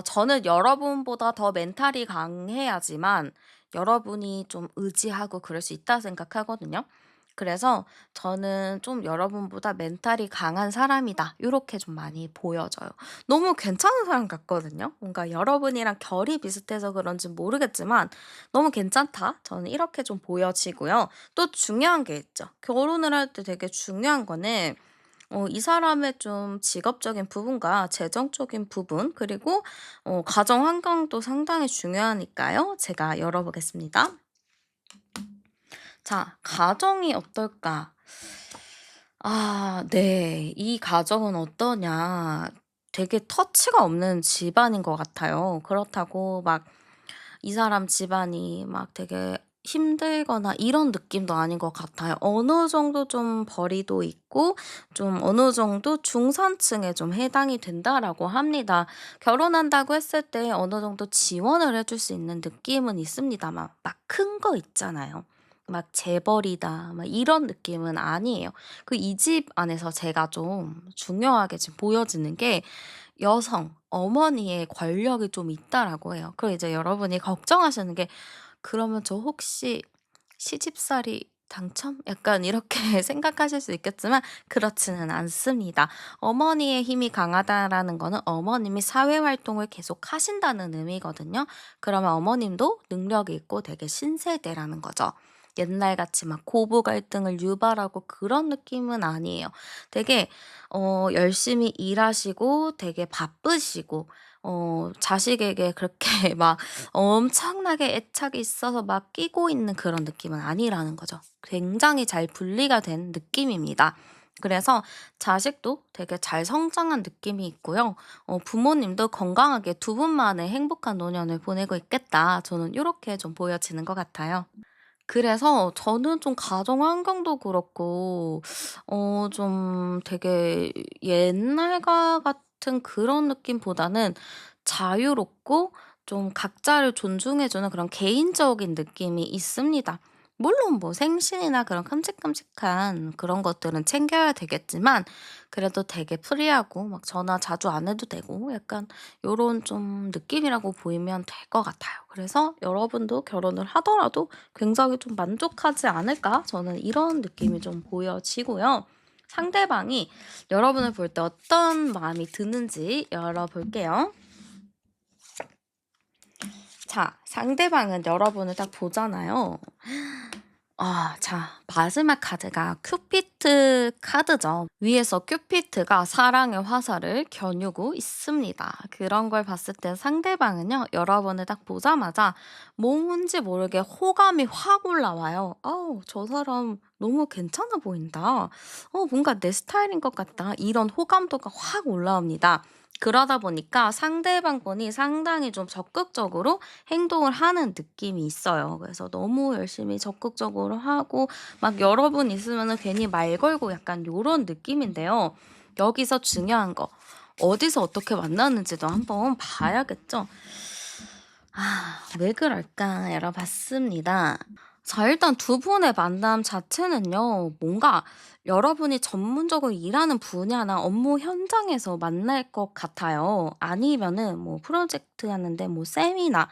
저는 여러분보다 더 멘탈이 강해야지만 여러분이 좀 의지하고 그럴 수 있다 생각하거든요. 그래서 저는 좀 '여러분보다 멘탈이 강한 사람이다.' 요렇게 좀 많이 보여져요. 너무 괜찮은 사람 같거든요. 뭔가 여러분이랑 결이 비슷해서 그런지 모르겠지만 '너무 괜찮다.' 저는 이렇게 좀 보여지고요. 또 중요한 게 있죠. 결혼을 할 때 되게 중요한 거는 이 사람의 좀 직업적인 부분과 재정적인 부분, 그리고 가정 환경도 상당히 중요하니까요. 제가 열어 보겠습니다. 자, 가정이 어떨까? 아 네. 이 가정은 어떠냐. 되게 터치가 없는 집안인 것 같아요. 그렇다고 막 이 사람 집안이 막 되게 힘들거나 이런 느낌도 아닌 것 같아요. 어느 정도 좀 벌이도 있고 좀 어느 정도 중산층에 좀 해당이 된다라고 합니다. 결혼한다고 했을 때 어느 정도 지원을 해줄 수 있는 느낌은 있습니다만 막 큰 거 있잖아요. 막 재벌이다 막 이런 느낌은 아니에요. 그 이 집 안에서 제가 좀 중요하게 지금 보여지는 게 여성, 어머니의 권력이 좀 있다라고 해요. 그리고 이제 여러분이 걱정하시는 게 '그러면 저 혹시 시집살이 당첨?' 약간 이렇게 생각하실 수 있겠지만 그렇지는 않습니다. 어머니의 힘이 강하다라는 거는 어머님이 사회 활동을 계속 하신다는 의미거든요. 그러면 어머님도 능력이 있고 되게 신세대라는 거죠. 옛날같이 막 고부 갈등을 유발하고 그런 느낌은 아니에요. 되게 열심히 일하시고 되게 바쁘시고 자식에게 그렇게 막 엄청나게 애착이 있어서 막 끼고 있는 그런 느낌은 아니라는 거죠. 굉장히 잘 분리가 된 느낌입니다. 그래서 자식도 되게 잘 성장한 느낌이 있고요. 부모님도 건강하게 두 분만의 행복한 노년을 보내고 있겠다. 저는 이렇게 좀 보여지는 것 같아요. 그래서 저는 좀 가정 환경도 그렇고 좀 되게 옛날과 같은 그런 느낌보다는 자유롭고 좀 각자를 존중해 주는 그런 개인적인 느낌이 있습니다. 물론 뭐 생신이나 그런 큼직큼직한 그런 것들은 챙겨야 되겠지만 그래도 되게 프리하고 막 전화 자주 안 해도 되고 약간 요런 좀 느낌이라고 보이면 될 것 같아요. 그래서 여러분도 결혼을 하더라도 굉장히 좀 만족하지 않을까? 저는 이런 느낌이 좀 보여지고요. 상대방이 여러분을 볼 때 어떤 마음이 드는지 열어볼게요. 자, 상대방은 여러분을 딱 보잖아요. 자, 마지막 카드가 큐피트 카드죠. 위에서 큐피트가 사랑의 화살을 겨누고 있습니다. 그런 걸 봤을 때 상대방은요, 여러분을 딱 보자마자 뭔지 모르게 호감이 확 올라와요. 저 사람 너무 괜찮아 보인다. 뭔가 내 스타일인 것 같다. 이런 호감도가 확 올라옵니다. 그러다 보니까 상대방 분이 상당히 좀 적극적으로 행동을 하는 느낌이 있어요. 그래서 너무 열심히 적극적으로 하고 막 여러 분 있으면은 괜히 말 걸고 약간 요런 느낌인데요. 여기서 중요한 거 어디서 어떻게 만났는지도 한번 봐야겠죠. 왜 그럴까 열어봤습니다. 자, 일단 두 분의 만남 자체는요, 뭔가 여러분이 전문적으로 일하는 분야나 업무 현장에서 만날 것 같아요. 아니면은 뭐 프로젝트 하는데 뭐 세미나,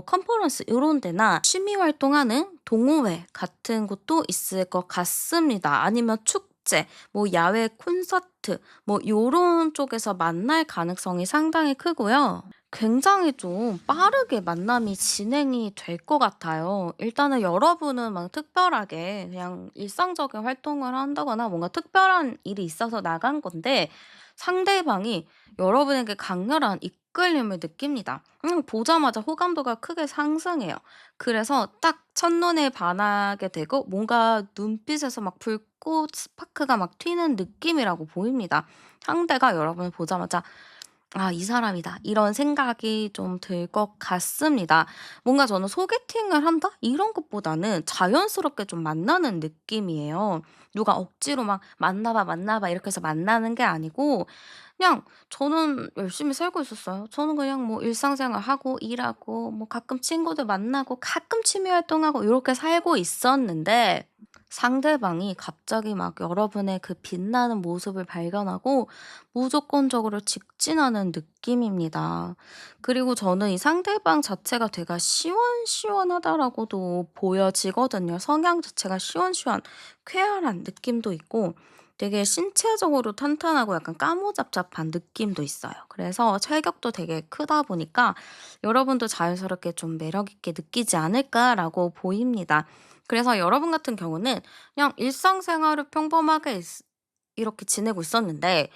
컨퍼런스 이런 데나 취미 활동하는 동호회 같은 곳도 있을 것 같습니다. 아니면 축제, 뭐 야외 콘서트, 뭐 요런 쪽에서 만날 가능성이 상당히 크고요. 굉장히 좀 빠르게 만남이 진행이 될 것 같아요. 일단은 여러분은 막 특별하게 그냥 일상적인 활동을 한다거나 뭔가 특별한 일이 있어서 나간 건데 상대방이 여러분에게 강렬한 이끌림을 느낍니다. 보자마자 호감도가 크게 상승해요. 그래서 딱 첫눈에 반하게 되고 뭔가 눈빛에서 막 불꽃 스파크가 막 튀는 느낌이라고 보입니다. 상대가 여러분을 보자마자 '아 이 사람이다.' 이런 생각이 좀 들 것 같습니다. 뭔가 저는 '소개팅을 한다?' 이런 것보다는 자연스럽게 좀 만나는 느낌이에요. 누가 억지로 막 "만나 봐, 만나 봐." 이렇게 해서 만나는 게 아니고 그냥 저는 열심히 살고 있었어요. 저는 그냥 뭐 일상생활 하고 일하고 뭐 가끔 친구들 만나고 가끔 취미 활동하고 요렇게 살고 있었는데 상대방이 갑자기 막 여러분의 그 빛나는 모습을 발견하고 무조건적으로 직진하는 느낌입니다. 그리고 저는 이 상대방 자체가 되게 시원시원하다라고도 보여지거든요. 성향 자체가 시원시원, 쾌활한 느낌도 있고 되게 신체적으로 탄탄하고 약간 까무잡잡한 느낌도 있어요. 그래서 체격도 되게 크다 보니까 여러분도 자연스럽게 좀 매력 있게 느끼지 않을까라고 보입니다. 그래서 여러분 같은 경우는 그냥 일상생활을 평범하게 이렇게 지내고 있었는데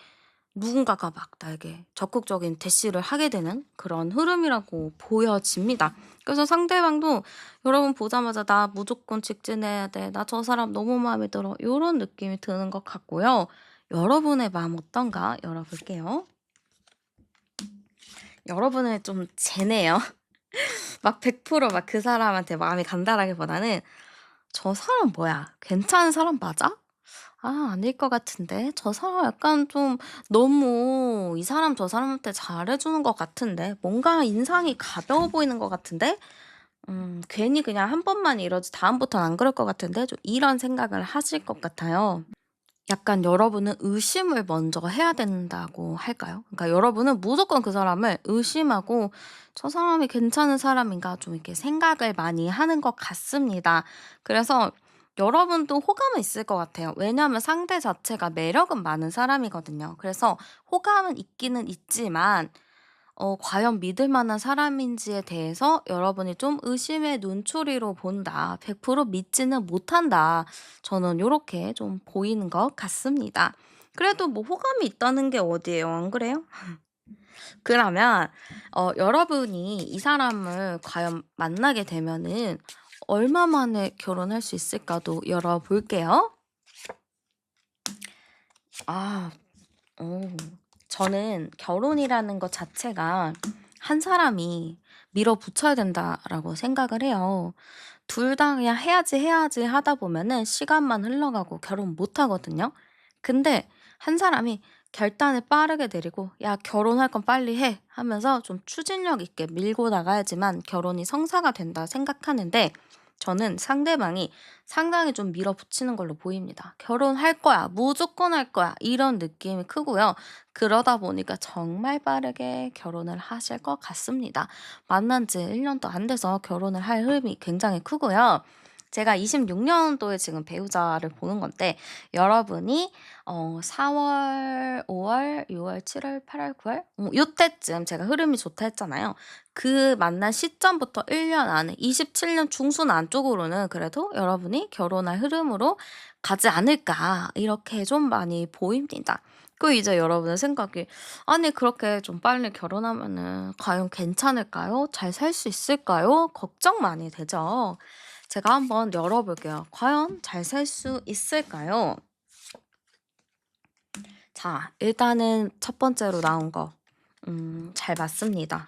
누군가가 막 나에게 적극적인 대시를 하게 되는 그런 흐름이라고 보여집니다. 그래서 상대방도 여러분 보자마자 '나 무조건 직진해야 돼. 나 저 사람 너무 마음에 들어.' 요런 느낌이 드는 것 같고요. 여러분의 마음 어떤가 열어볼게요. 여러분은 좀 재네요. 막 100% 막 그 사람한테 마음이 간다라기보다는 '저 사람 뭐야? 괜찮은 사람 맞아? 아닐 것 같은데. 저 사람 약간 좀 너무 이 사람 저 사람한테 잘해 주는 것 같은데. 뭔가 인상이 가벼워 보이는 것 같은데. 괜히 그냥 한 번만 이러지 다음부터는 안 그럴 것 같은데.' 좀 이런 생각을 하실 것 같아요. 약간 여러분은 의심을 먼저 해야 된다고 할까요? 그러니까 여러분은 무조건 그 사람을 의심하고 '저 사람이 괜찮은 사람인가.' 좀 이렇게 생각을 많이 하는 것 같습니다. 그래서 여러분도 호감은 있을 것 같아요. 왜냐하면 상대 자체가 매력은 많은 사람이거든요. 그래서 호감은 있기는 있지만 과연 믿을 만한 사람인지에 대해서 여러분이 좀 의심의 눈초리로 본다. 100% 믿지는 못한다. 저는 요렇게 좀 보이는 것 같습니다. 그래도 뭐 호감이 있다는 게 어디예요? 안 그래요? 그러면 여러분이 이 사람을 과연 만나게 되면은 얼마 만에 결혼할 수 있을까도 열어볼게요. 아. 어. 저는 결혼이라는 것 자체가 한 사람이 밀어붙여야 된다라고 생각을 해요. 둘 다 그냥 해야지, 해야지 하다 보면은 시간만 흘러가고 결혼 못 하거든요. 근데 한 사람이 결단을 빠르게 내리고 "야 결혼할 건 빨리 해." 하면서 좀 추진력 있게 밀고 나가야지만 결혼이 성사가 된다 생각하는데 저는 상대방이 상당히 좀 밀어붙이는 걸로 보입니다. '결혼할 거야. 무조건 할 거야.' 이런 느낌이 크고요. 그러다 보니까 정말 빠르게 결혼을 하실 것 같습니다. 만난 지 1 년도 안 돼서 결혼을 할 흐름이 굉장히 크고요. 제가 26 년도에 지금 배우자를 보는 건데 여러분이 4 월, 5 월, 6 월, 7 월, 8 월, 9 월 요때쯤 제가 흐름이 좋다 했잖아요. 그 만난 시점부터 1년 안에 27년 중순 안쪽으로는 그래도 여러분이 결혼할 흐름으로 가지 않을까 이렇게 좀 많이 보입니다. 그 이제 여러분의 생각이 '아니 그렇게 좀 빨리 결혼하면은 과연 괜찮을까요? 잘 살 수 있을까요?' 걱정 많이 되죠. 제가 한번 열어 볼게요. 과연 잘 살 수 있을까요? 자 일단은 첫 번째로 나온 거. 잘 맞습니다.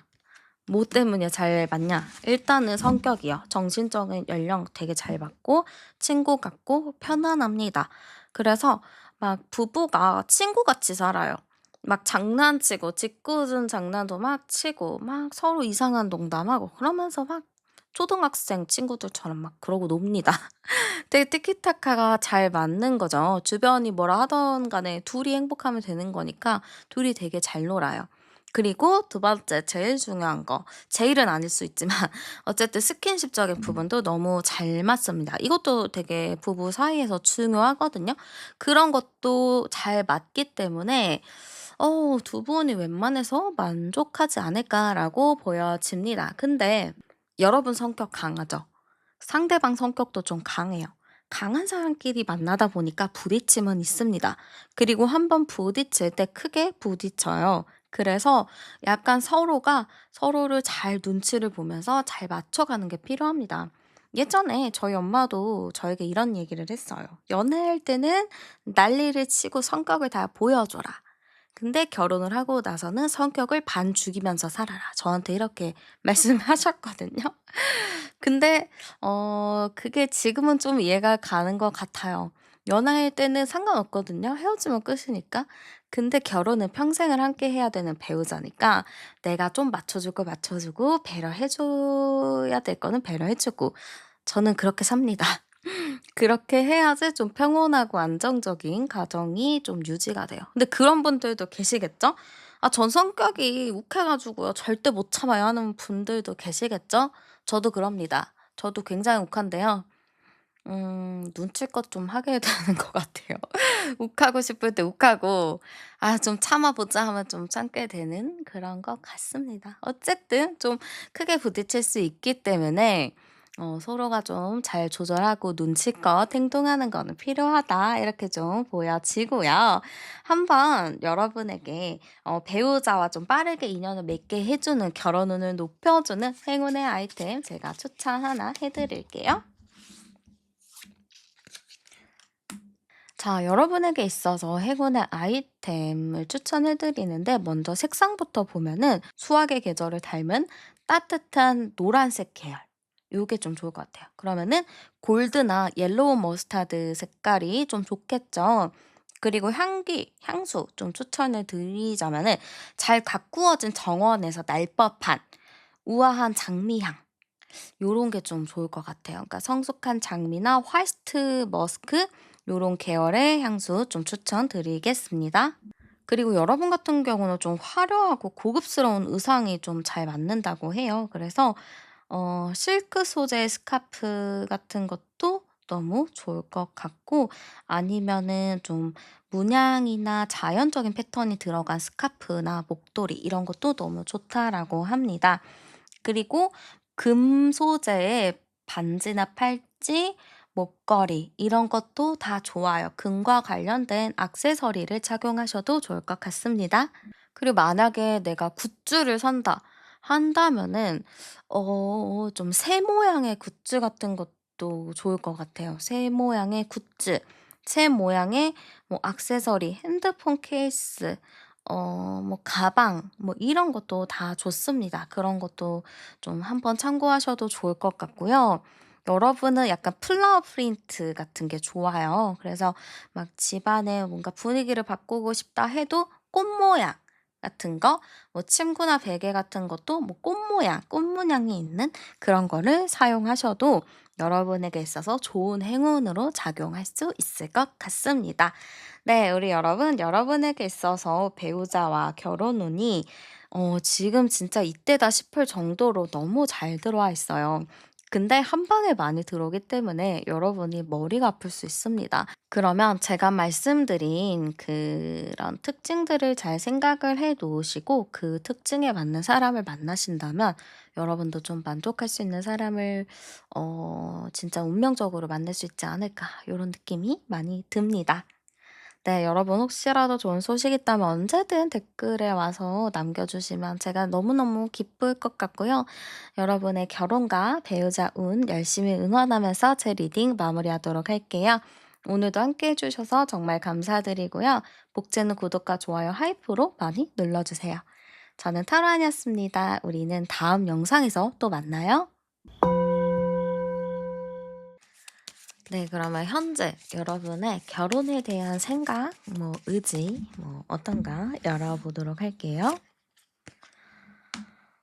뭐 때문에 잘 맞냐? 일단은 성격이요. 정신적인 연령 되게 잘 맞고 친구 같고 편안합니다. 그래서 막 부부가 친구같이 살아요. 막 장난치고 짓궂은 장난도 막 치고 막 서로 이상한 농담하고 그러면서 막 초등학생 친구들처럼 막 그러고 놉니다. 되게 티키타카가 잘 맞는 거죠. 주변이 뭐라 하던 간에 둘이 행복하면 되는 거니까 둘이 되게 잘 놀아요. 그리고 두 번째 제일 중요한 거, 제일은 아닐 수 있지만 어쨌든 스킨십적인 부분도 너무 잘 맞습니다. 이것도 되게 부부 사이에서 중요하거든요. 그런 것도 잘 맞기 때문에 두 분이 웬만해서 만족하지 않을까라고 보여집니다. 근데 여러분 성격 강하죠? 상대방 성격도 좀 강해요. 강한 사람끼리 만나다 보니까 부딪힘은 있습니다. 그리고 한번 부딪힐 때 크게 부딪혀요. 그래서 약간 서로가 서로를 잘 눈치를 보면서 잘 맞춰가는 게 필요합니다. 예전에 저희 엄마도 저에게 이런 얘기를 했어요. 연애할 때는 난리를 치고 성격을 다 보여줘라. 근데 결혼을 하고 나서는 성격을 반 죽이면서 살아라. 저한테 이렇게 말씀하셨거든요. 근데 그게 지금은 좀 이해가 가는 것 같아요. 연애할 때는 상관없거든요. 헤어지면 끝이니까. 근데 결혼은 평생을 함께 해야 되는 배우자니까 내가 좀 맞춰줄 거 맞춰주고 배려해 줘야 될 거는 배려해 주고 저는 그렇게 삽니다. 그렇게 해야지 좀 평온하고 안정적인 가정이 좀 유지가 돼요. 근데 그런 분들도 계시겠죠? "아 전 성격이 욱해 가지고요. 절대 못 참아요." 하는 분들도 계시겠죠? 저도 그럽니다. 저도 굉장히 욱한데요. 눈치껏 좀 하게 되는 것 같아요. 욱하고 싶을 때 욱하고 '아 좀 참아 보자.' 하면 좀 참게 되는 그런 것 같습니다. 어쨌든 좀 크게 부딪힐 수 있기 때문에 서로가 좀 잘 조절하고 눈치껏 행동하는 거는 필요하다 이렇게 좀 보여지고요. 한번 여러분에게 배우자와 좀 빠르게 인연을 맺게 해 주는 결혼운을 높여 주는 행운의 아이템 제가 추천 하나 해 드릴게요. 자, 여러분에게 있어서 행운의 아이템을 추천해 드리는데 먼저 색상부터 보면은 수학의 계절을 닮은 따뜻한 노란색 계열. 요게 좀 좋을 것 같아요. 그러면은 골드나 옐로우 머스타드 색깔이 좀 좋겠죠. 그리고 향수 좀 추천을 드리자면은 잘 가꾸어진 정원에서 날 법한 우아한 장미향. 요런 게 좀 좋을 것 같아요. 그러니까 성숙한 장미나 화이트 머스크 요런 계열의 향수 좀 추천드리겠습니다. 그리고 여러분 같은 경우는 좀 화려하고 고급스러운 의상이 좀 잘 맞는다고 해요. 그래서 실크 소재의 스카프 같은 것도 너무 좋을 것 같고 아니면은 좀 문양이나 자연적인 패턴이 들어간 스카프나 목도리 이런 것도 너무 좋다라고 합니다. 그리고 금 소재의 반지나 팔찌, 목걸이 이런 것도 다 좋아요. 금과 관련된 액세서리를 착용하셔도 좋을 것 같습니다. 그리고 만약에 내가 굿즈를 산다 한다면은 좀 새 모양의 굿즈 같은 것도 좋을 것 같아요. 새 모양의 굿즈, 새 모양의 뭐 액세서리, 핸드폰 케이스 뭐 가방 뭐 이런 것도 다 좋습니다. 그런 것도 좀 한번 참고하셔도 좋을 것 같고요. 여러분은 약간 플라워 프린트 같은 게 좋아요. 그래서 막 집안에 뭔가 분위기를 바꾸고 싶다 해도 꽃 모양 같은 거, 뭐 침구나 베개 같은 것도 뭐 꽃 모양, 꽃 문양이 있는 그런 거를 사용하셔도 여러분에게 있어서 좋은 행운으로 작용할 수 있을 것 같습니다. 네, 우리 여러분, 여러분에게 있어서 배우자와 결혼 운이 지금 진짜 이때다 싶을 정도로 너무 잘 들어와 있어요. 근데 한 방에 많이 들어오기 때문에 여러분이 머리가 아플 수 있습니다. 그러면 제가 말씀드린 그런 특징들을 잘 생각을 해 놓으시고 그 특징에 맞는 사람을 만나신다면 여러분도 좀 만족할 수 있는 사람을 진짜 운명적으로 만날 수 있지 않을까 이런 느낌이 많이 듭니다. 네, 여러분 혹시라도 좋은 소식 있다면 언제든 댓글에 와서 남겨주시면 제가 너무너무 기쁠 것 같고요. 여러분의 결혼과 배우자 운 열심히 응원하면서 제 리딩 마무리하도록 할게요. 오늘도 함께 해주셔서 정말 감사드리고요. 복제는 구독과 좋아요, 하이프로 많이 눌러주세요. 저는 타로안이었습니다. 우리는 다음 영상에서 또 만나요. 네, 그러면 현재 여러분의 결혼에 대한 생각, 뭐 의지, 뭐 어떤가 열어보도록 할게요.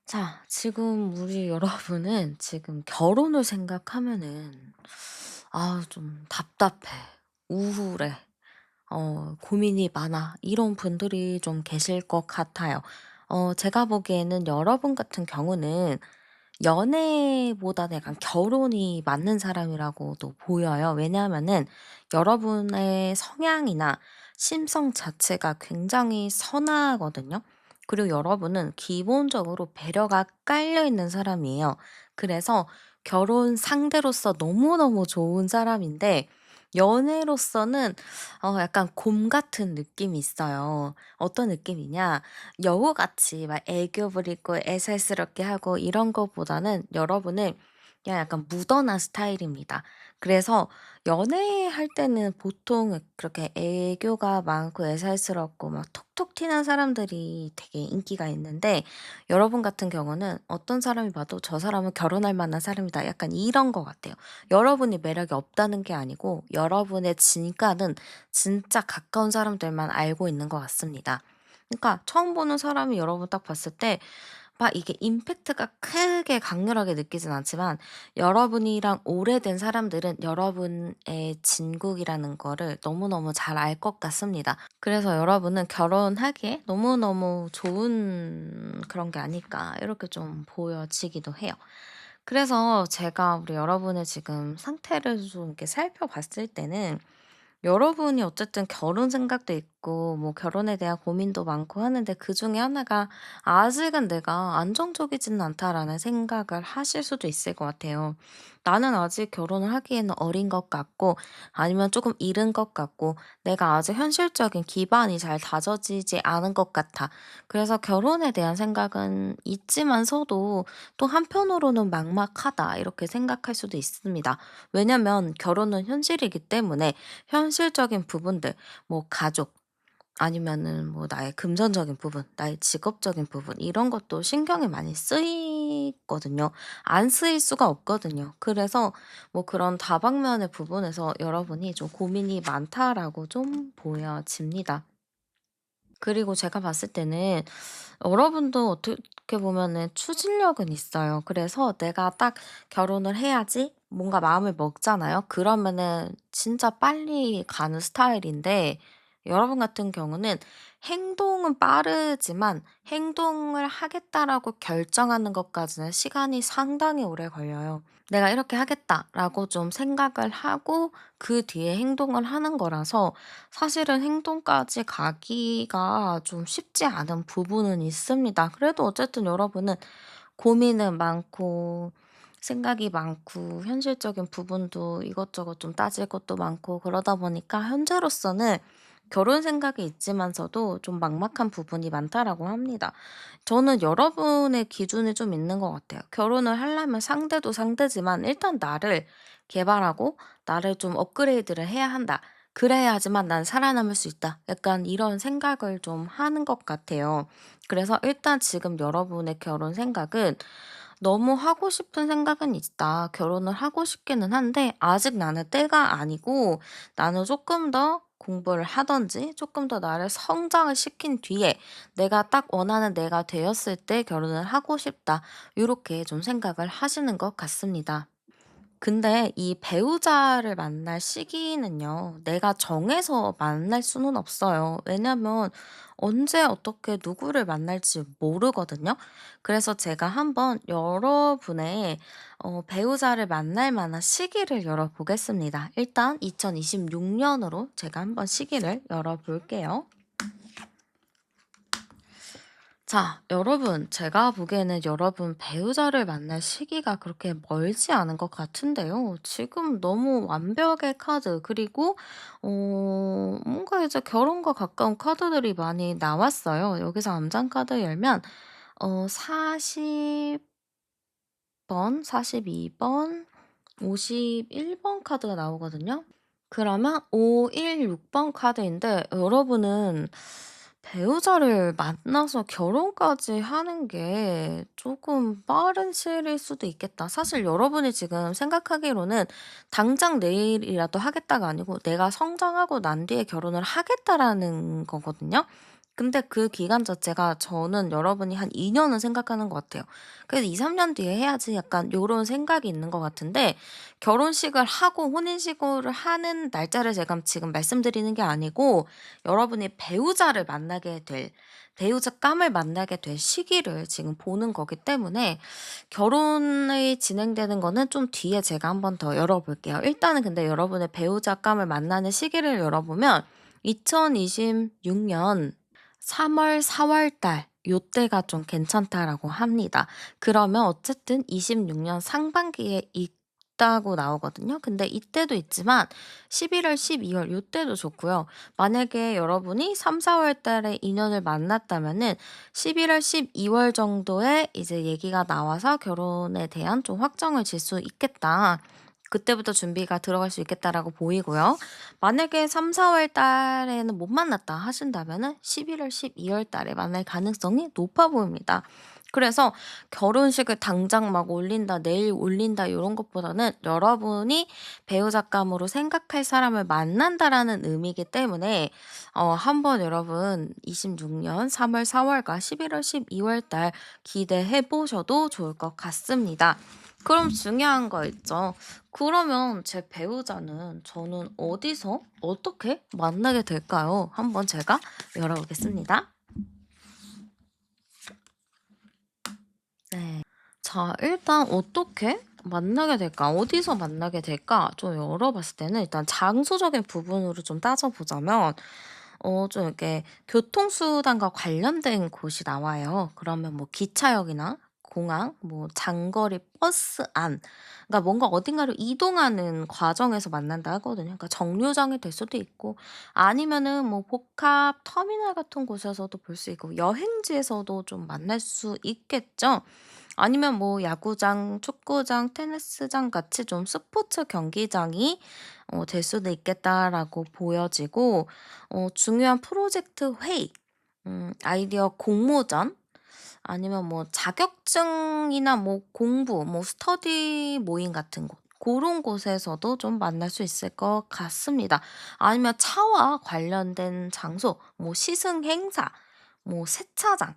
자, 지금 우리 여러분은 지금 결혼을 생각하면은 좀 답답해, 우울해, 고민이 많아 이런 분들이 좀 계실 것 같아요. 제가 보기에는 여러분 같은 경우는 연애보다는 약간 결혼이 맞는 사람이라고도 보여요. 왜냐하면은 여러분의 성향이나 심성 자체가 굉장히 선하거든요. 그리고 여러분은 기본적으로 배려가 깔려 있는 사람이에요. 그래서 결혼 상대로서 너무너무 좋은 사람인데 연애로서는 약간 곰 같은 느낌이 있어요. 어떤 느낌이냐? 여우같이 막 애교 부리고 애살스럽게 하고 이런 것보다는 여러분은 그냥 약간 묻어난 스타일입니다. 그래서 연애할 때는 보통 그렇게 애교가 많고 애살스럽고 막 톡톡 튀는 사람들이 되게 인기가 있는데 여러분 같은 경우는 어떤 사람이 봐도 '저 사람은 결혼할 만한 사람이다.' 약간 이런 것 같아요. 여러분이 매력이 없다는 게 아니고 여러분의 진가는 진짜 가까운 사람들만 알고 있는 것 같습니다. 그러니까 처음 보는 사람이 여러분 딱 봤을 때 막 이게 임팩트가 크게 강렬하게 느끼진 않지만 여러분이랑 오래된 사람들은 여러분의 진국이라는 거를 너무너무 잘 알 것 같습니다. 그래서 여러분은 결혼하기에 너무너무 좋은 그런 게 아닐까 이렇게 좀 보여지기도 해요. 그래서 제가 우리 여러분의 지금 상태를 좀 이렇게 살펴봤을 때는 여러분이 어쨌든 결혼 생각도 있고 뭐 결혼에 대한 고민도 많고 하는데 그중에 하나가 '아직은 내가 안정적이지는 않다.'라는 생각을 하실 수도 있을 것 같아요. '나는 아직 결혼을 하기에는 어린 것 같고 아니면 조금 이른 것 같고 내가 아직 현실적인 기반이 잘 다져지지 않은 것 같아. 그래서 결혼에 대한 생각은 있지만서도 또 한편으로는 막막하다.' 이렇게 생각할 수도 있습니다. 왜냐면 결혼은 현실이기 때문에 현실적인 부분들 뭐 가족 아니면은 뭐 나의 금전적인 부분, 나의 직업적인 부분 이런 것도 신경이 많이 쓰이거든요. 안 쓰일 수가 없거든요. 그래서 뭐 그런 다방면의 부분에서 여러분이 좀 고민이 많다라고 좀 보여집니다. 그리고 제가 봤을 때는 여러분도 어떻게 보면은 추진력은 있어요. 그래서 내가 딱 '결혼을 해야지.' 뭔가 마음을 먹잖아요. 그러면은 진짜 빨리 가는 스타일인데 여러분 같은 경우는 행동은 빠르지만 '행동을 하겠다.'라고 결정하는 것까지는 시간이 상당히 오래 걸려요. '내가 이렇게 하겠다.'라고 좀 생각을 하고 그 뒤에 행동을 하는 거라서 사실은 행동까지 가기가 좀 쉽지 않은 부분은 있습니다. 그래도 어쨌든 여러분은 고민은 많고 생각이 많고 현실적인 부분도 이것저것 좀 따질 것도 많고 그러다 보니까 현재로서는 결혼 생각이 있지만서도 좀 막막한 부분이 많다라고 합니다. 저는 여러분의 기준이 좀 있는 것 같아요. 결혼을 하려면 상대도 상대지만 일단 나를 개발하고 나를 좀 업그레이드를 해야 한다. 그래야지만 난 살아남을 수 있다. 약간 이런 생각을 좀 하는 것 같아요. 그래서 일단 지금 여러분의 결혼 생각은 너무 하고 싶은 생각은 있다. 결혼을 하고 싶기는 한데 아직 나는 때가 아니고 나는 조금 더 공부를 하든지 조금 더 나를 성장을 시킨 뒤에 내가 딱 원하는 내가 되었을 때 결혼을 하고 싶다. 요렇게 좀 생각을 하시는 것 같습니다. 근데 이 배우자를 만날 시기는요, 내가 정해서 만날 수는 없어요. 왜냐면 언제 어떻게 누구를 만날지 모르거든요. 그래서 제가 한번 여러분의 배우자를 만날 만한 시기를 열어보겠습니다. 일단 2026년으로 제가 한번 시기를 열어볼게요. 자, 여러분, 제가 보기에는 여러분 배우자를 만날 시기가 그렇게 멀지 않은 것 같은데요. 지금 너무 완벽의 카드, 그리고, 뭔가 이제 결혼과 가까운 카드들이 많이 나왔어요. 여기서 암장 카드 열면, 40번, 42번, 51번 카드가 나오거든요. 그러면 516번 카드인데, 여러분은 배우자를 만나서 결혼까지 하는 게 조금 빠른 시일일 수도 있겠다. 사실 여러분이 지금 생각하기로는 당장 내일이라도 하겠다가 아니고 '내가 성장하고 난 뒤에 결혼을 하겠다.'라는 거거든요. 근데 그 기간 자체가 저는 여러분이 한 2 년은 생각하는 것 같아요. 그래서 2-3년 뒤에 해야지 약간 요런 생각이 있는 것 같은데, 결혼식을 하고 혼인신고를 하는 날짜를 제가 지금 말씀드리는 게 아니고 여러분이 배우자감을 만나게 될 시기를 지금 보는 거기 때문에, 결혼이 진행되는 거는 좀 뒤에 제가 한번 더 열어 볼게요. 일단은 근데 여러분의 배우자감을 만나는 시기를 열어보면 2026년 3 월, 4월 달 요때가 좀 괜찮다라고 합니다. 그러면 어쨌든 26년 상반기에 있다고 나오거든요. 근데 이때도 있지만 11 월, 12월 요때도 좋고요. 만약에 여러분이 3-4월 달에 인연을 만났다면은 11 월, 12월 정도에 이제 얘기가 나와서 결혼에 대한 좀 확정을 질 수 있겠다. 그때부터 준비가 들어갈 수 있겠다라고 보이고요. 만약에 3-4월 달에는 못 만났다 하신다면은 11 월, 12월 달에 만날 가능성이 높아 보입니다. 그래서 결혼식을 당장 막 올린다, 내일 올린다 요런 것보다는 여러분이 배우자감으로 생각할 사람을 만난다라는 의미이기 때문에 한번 여러분 26년 3 월, 4 월과 11월, 12월 달 기대해 보셔도 좋을 것 같습니다. 그럼 중요한 거 있죠. 그러면 제 배우자는 저는 어디서 어떻게 만나게 될까요? 한번 제가 열어보겠습니다. 네. 자, 일단 어떻게 만나게 될까? 어디서 만나게 될까? 좀 열어봤을 때는 일단 장소적인 부분으로 좀 따져보자면 좀 이렇게 교통수단과 관련된 곳이 나와요. 그러면 뭐 기차역이나 공항, 뭐 장거리 버스 안, 그러니까 뭔가 어딘가로 이동하는 과정에서 만난다 하거든요. 그러니까 정류장이 될 수도 있고 아니면은 뭐 복합 터미널 같은 곳에서도 볼 수 있고 여행지에서도 좀 만날 수 있겠죠. 아니면 뭐 야구장, 축구장, 테니스장 같이 좀 스포츠 경기장이 될 수도 있겠다라고 보여지고, 중요한 프로젝트 회의, 아이디어 공모전, 아니면 뭐 자격증이나 뭐 공부, 뭐 스터디 모임 같은 곳, 고런 곳에서도 좀 만날 수 있을 것 같습니다. 아니면 차와 관련된 장소, 뭐 시승 행사, 뭐 세차장,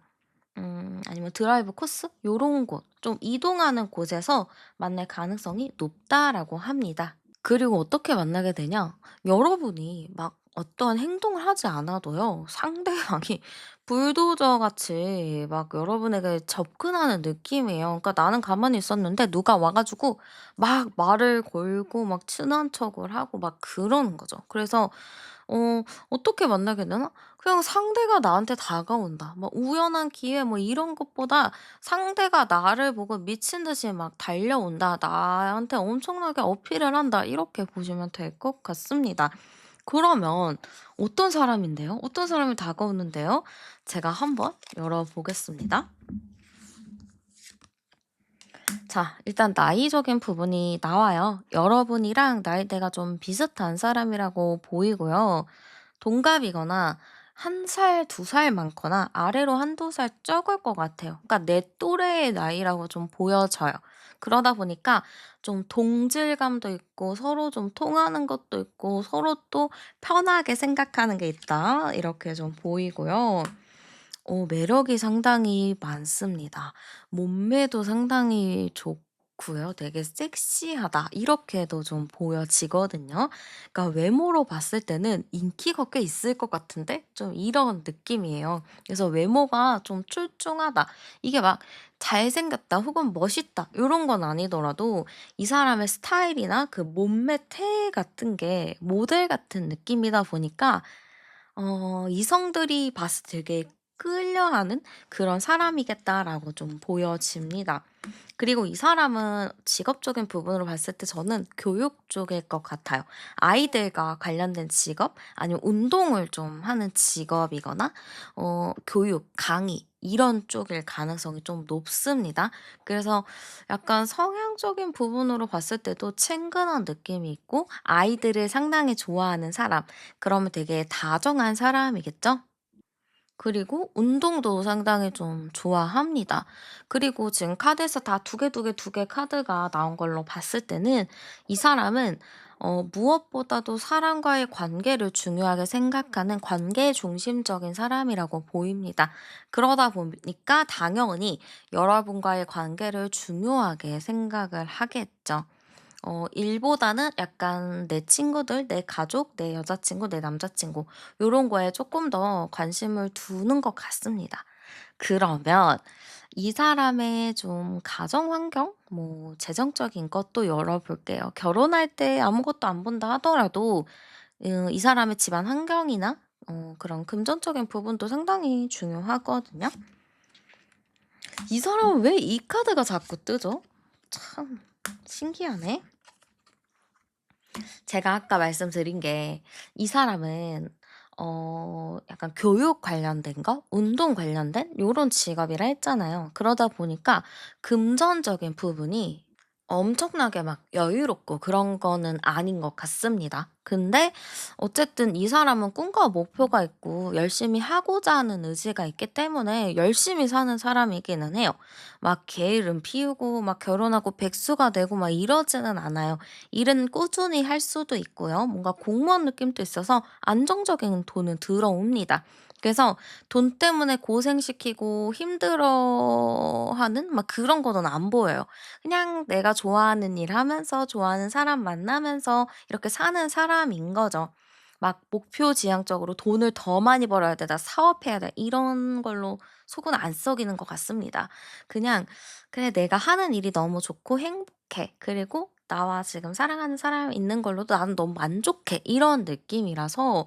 아니면 드라이브 코스 요런 곳, 좀 이동하는 곳에서 만날 가능성이 높다라고 합니다. 그리고 어떻게 만나게 되냐? 여러분이 막 어떤 행동을 하지 않아도요, 상대방이 불도저 같이 막 여러분에게 접근하는 느낌이에요. 그러니까 나는 가만히 있었는데 누가 와 가지고 막 말을 걸고 막 친한 척을 하고 막 그러는 거죠. 그래서 어떻게 만나게 되나? 그냥 상대가 나한테 다가온다. 뭐 우연한 기회 뭐 이런 것보다 상대가 나를 보고 미친 듯이 막 달려온다. 나한테 엄청나게 어필을 한다. 이렇게 보시면 될 것 같습니다. 그러면 어떤 사람인데요? 어떤 사람이 다가오는데요? 제가 한번 열어보겠습니다. 자, 일단 나이적인 부분이 나와요. 여러분이랑 나이대가 좀 비슷한 사람이라고 보이고요. 동갑이거나 1 살, 2살 많거나 아래로 1-2살 적을 것 같아요. 그러니까 내 또래의 나이라고 좀 보여져요. 그러다 보니까 좀 동질감도 있고 서로 좀 통하는 것도 있고 서로 또 편하게 생각하는 게 있다. 이렇게 좀 보이고요. 매력이 상당히 많습니다. 몸매도 상당히 좋고요. 되게 섹시하다. 이렇게도 좀 보여지거든요. 그러니까 외모로 봤을 때는 인기가 꽤 있을 것 같은데 좀 이런 느낌이에요. 그래서 외모가 좀 출중하다. 이게 막 잘생겼다 혹은 멋있다 요런 건 아니더라도 이 사람의 스타일이나 그 몸매 태 같은 게 모델 같은 느낌이다 보니까 이성들이 봤을 때 되게 끌려하는 그런 사람이겠다라고 좀 보여집니다. 그리고 이 사람은 직업적인 부분으로 봤을 때 저는 교육 쪽일 것 같아요. 아이들과 관련된 직업, 아니면 운동을 좀 하는 직업이거나 교육, 강의 이런 쪽일 가능성이 좀 높습니다. 그래서 약간 성향적인 부분으로 봤을 때도 친근한 느낌이 있고 아이들을 상당히 좋아하는 사람, 그러면 되게 다정한 사람이겠죠? 그리고 운동도 상당히 좀 좋아합니다. 그리고 지금 카드에서 다 두 개, 두 개, 두 개 카드가 나온 걸로 봤을 때는 이 사람은 무엇보다도 사람과의 관계를 중요하게 생각하는 관계 중심적인 사람이라고 보입니다. 그러다 보니까 당연히 여러분과의 관계를 중요하게 생각을 하겠죠. 일보다는 약간 내 친구들, 내 가족, 내 여자친구, 내 남자친구 요런 거에 조금 더 관심을 두는 것 같습니다. 그러면 이 사람의 좀 가정 환경 뭐 재정적인 것도 열어볼게요. 결혼할 때 아무것도 안 본다 하더라도 이 사람의 집안 환경이나 그런 금전적인 부분도 상당히 중요하거든요. 이 사람은 왜 이 카드가 자꾸 뜨죠? 참 신기하네. 제가 아까 말씀드린 게 이 사람은 약간 교육 관련된 거, 운동 관련된 요런 직업이라 했잖아요. 그러다 보니까 금전적인 부분이 엄청나게 막 여유롭고 그런 거는 아닌 것 같습니다. 근데 어쨌든 이 사람은 꿈과 목표가 있고 열심히 하고자 하는 의지가 있기 때문에 열심히 사는 사람이기는 해요. 막 게으름 피우고 막 결혼하고 백수가 되고 막 이러지는 않아요. 일은 꾸준히 할 수도 있고요. 뭔가 공무원 느낌도 있어서 안정적인 돈은 들어옵니다. 그래서 돈 때문에 고생시키고 힘들어하는 막 그런 거는 안 보여요. 그냥 내가 좋아하는 일 하면서 좋아하는 사람 만나면서 이렇게 사는 사람인 거죠. 막 목표 지향적으로 '돈을 더 많이 벌어야 돼. 나 사업해야 돼.' 이런 걸로 속은 안 썩이는 것 같습니다. 그냥 '그래 내가 하는 일이 너무 좋고 행복해. 그리고 나와 지금 사랑하는 사람이 있는 걸로도 나는 너무 만족해.' 이런 느낌이라서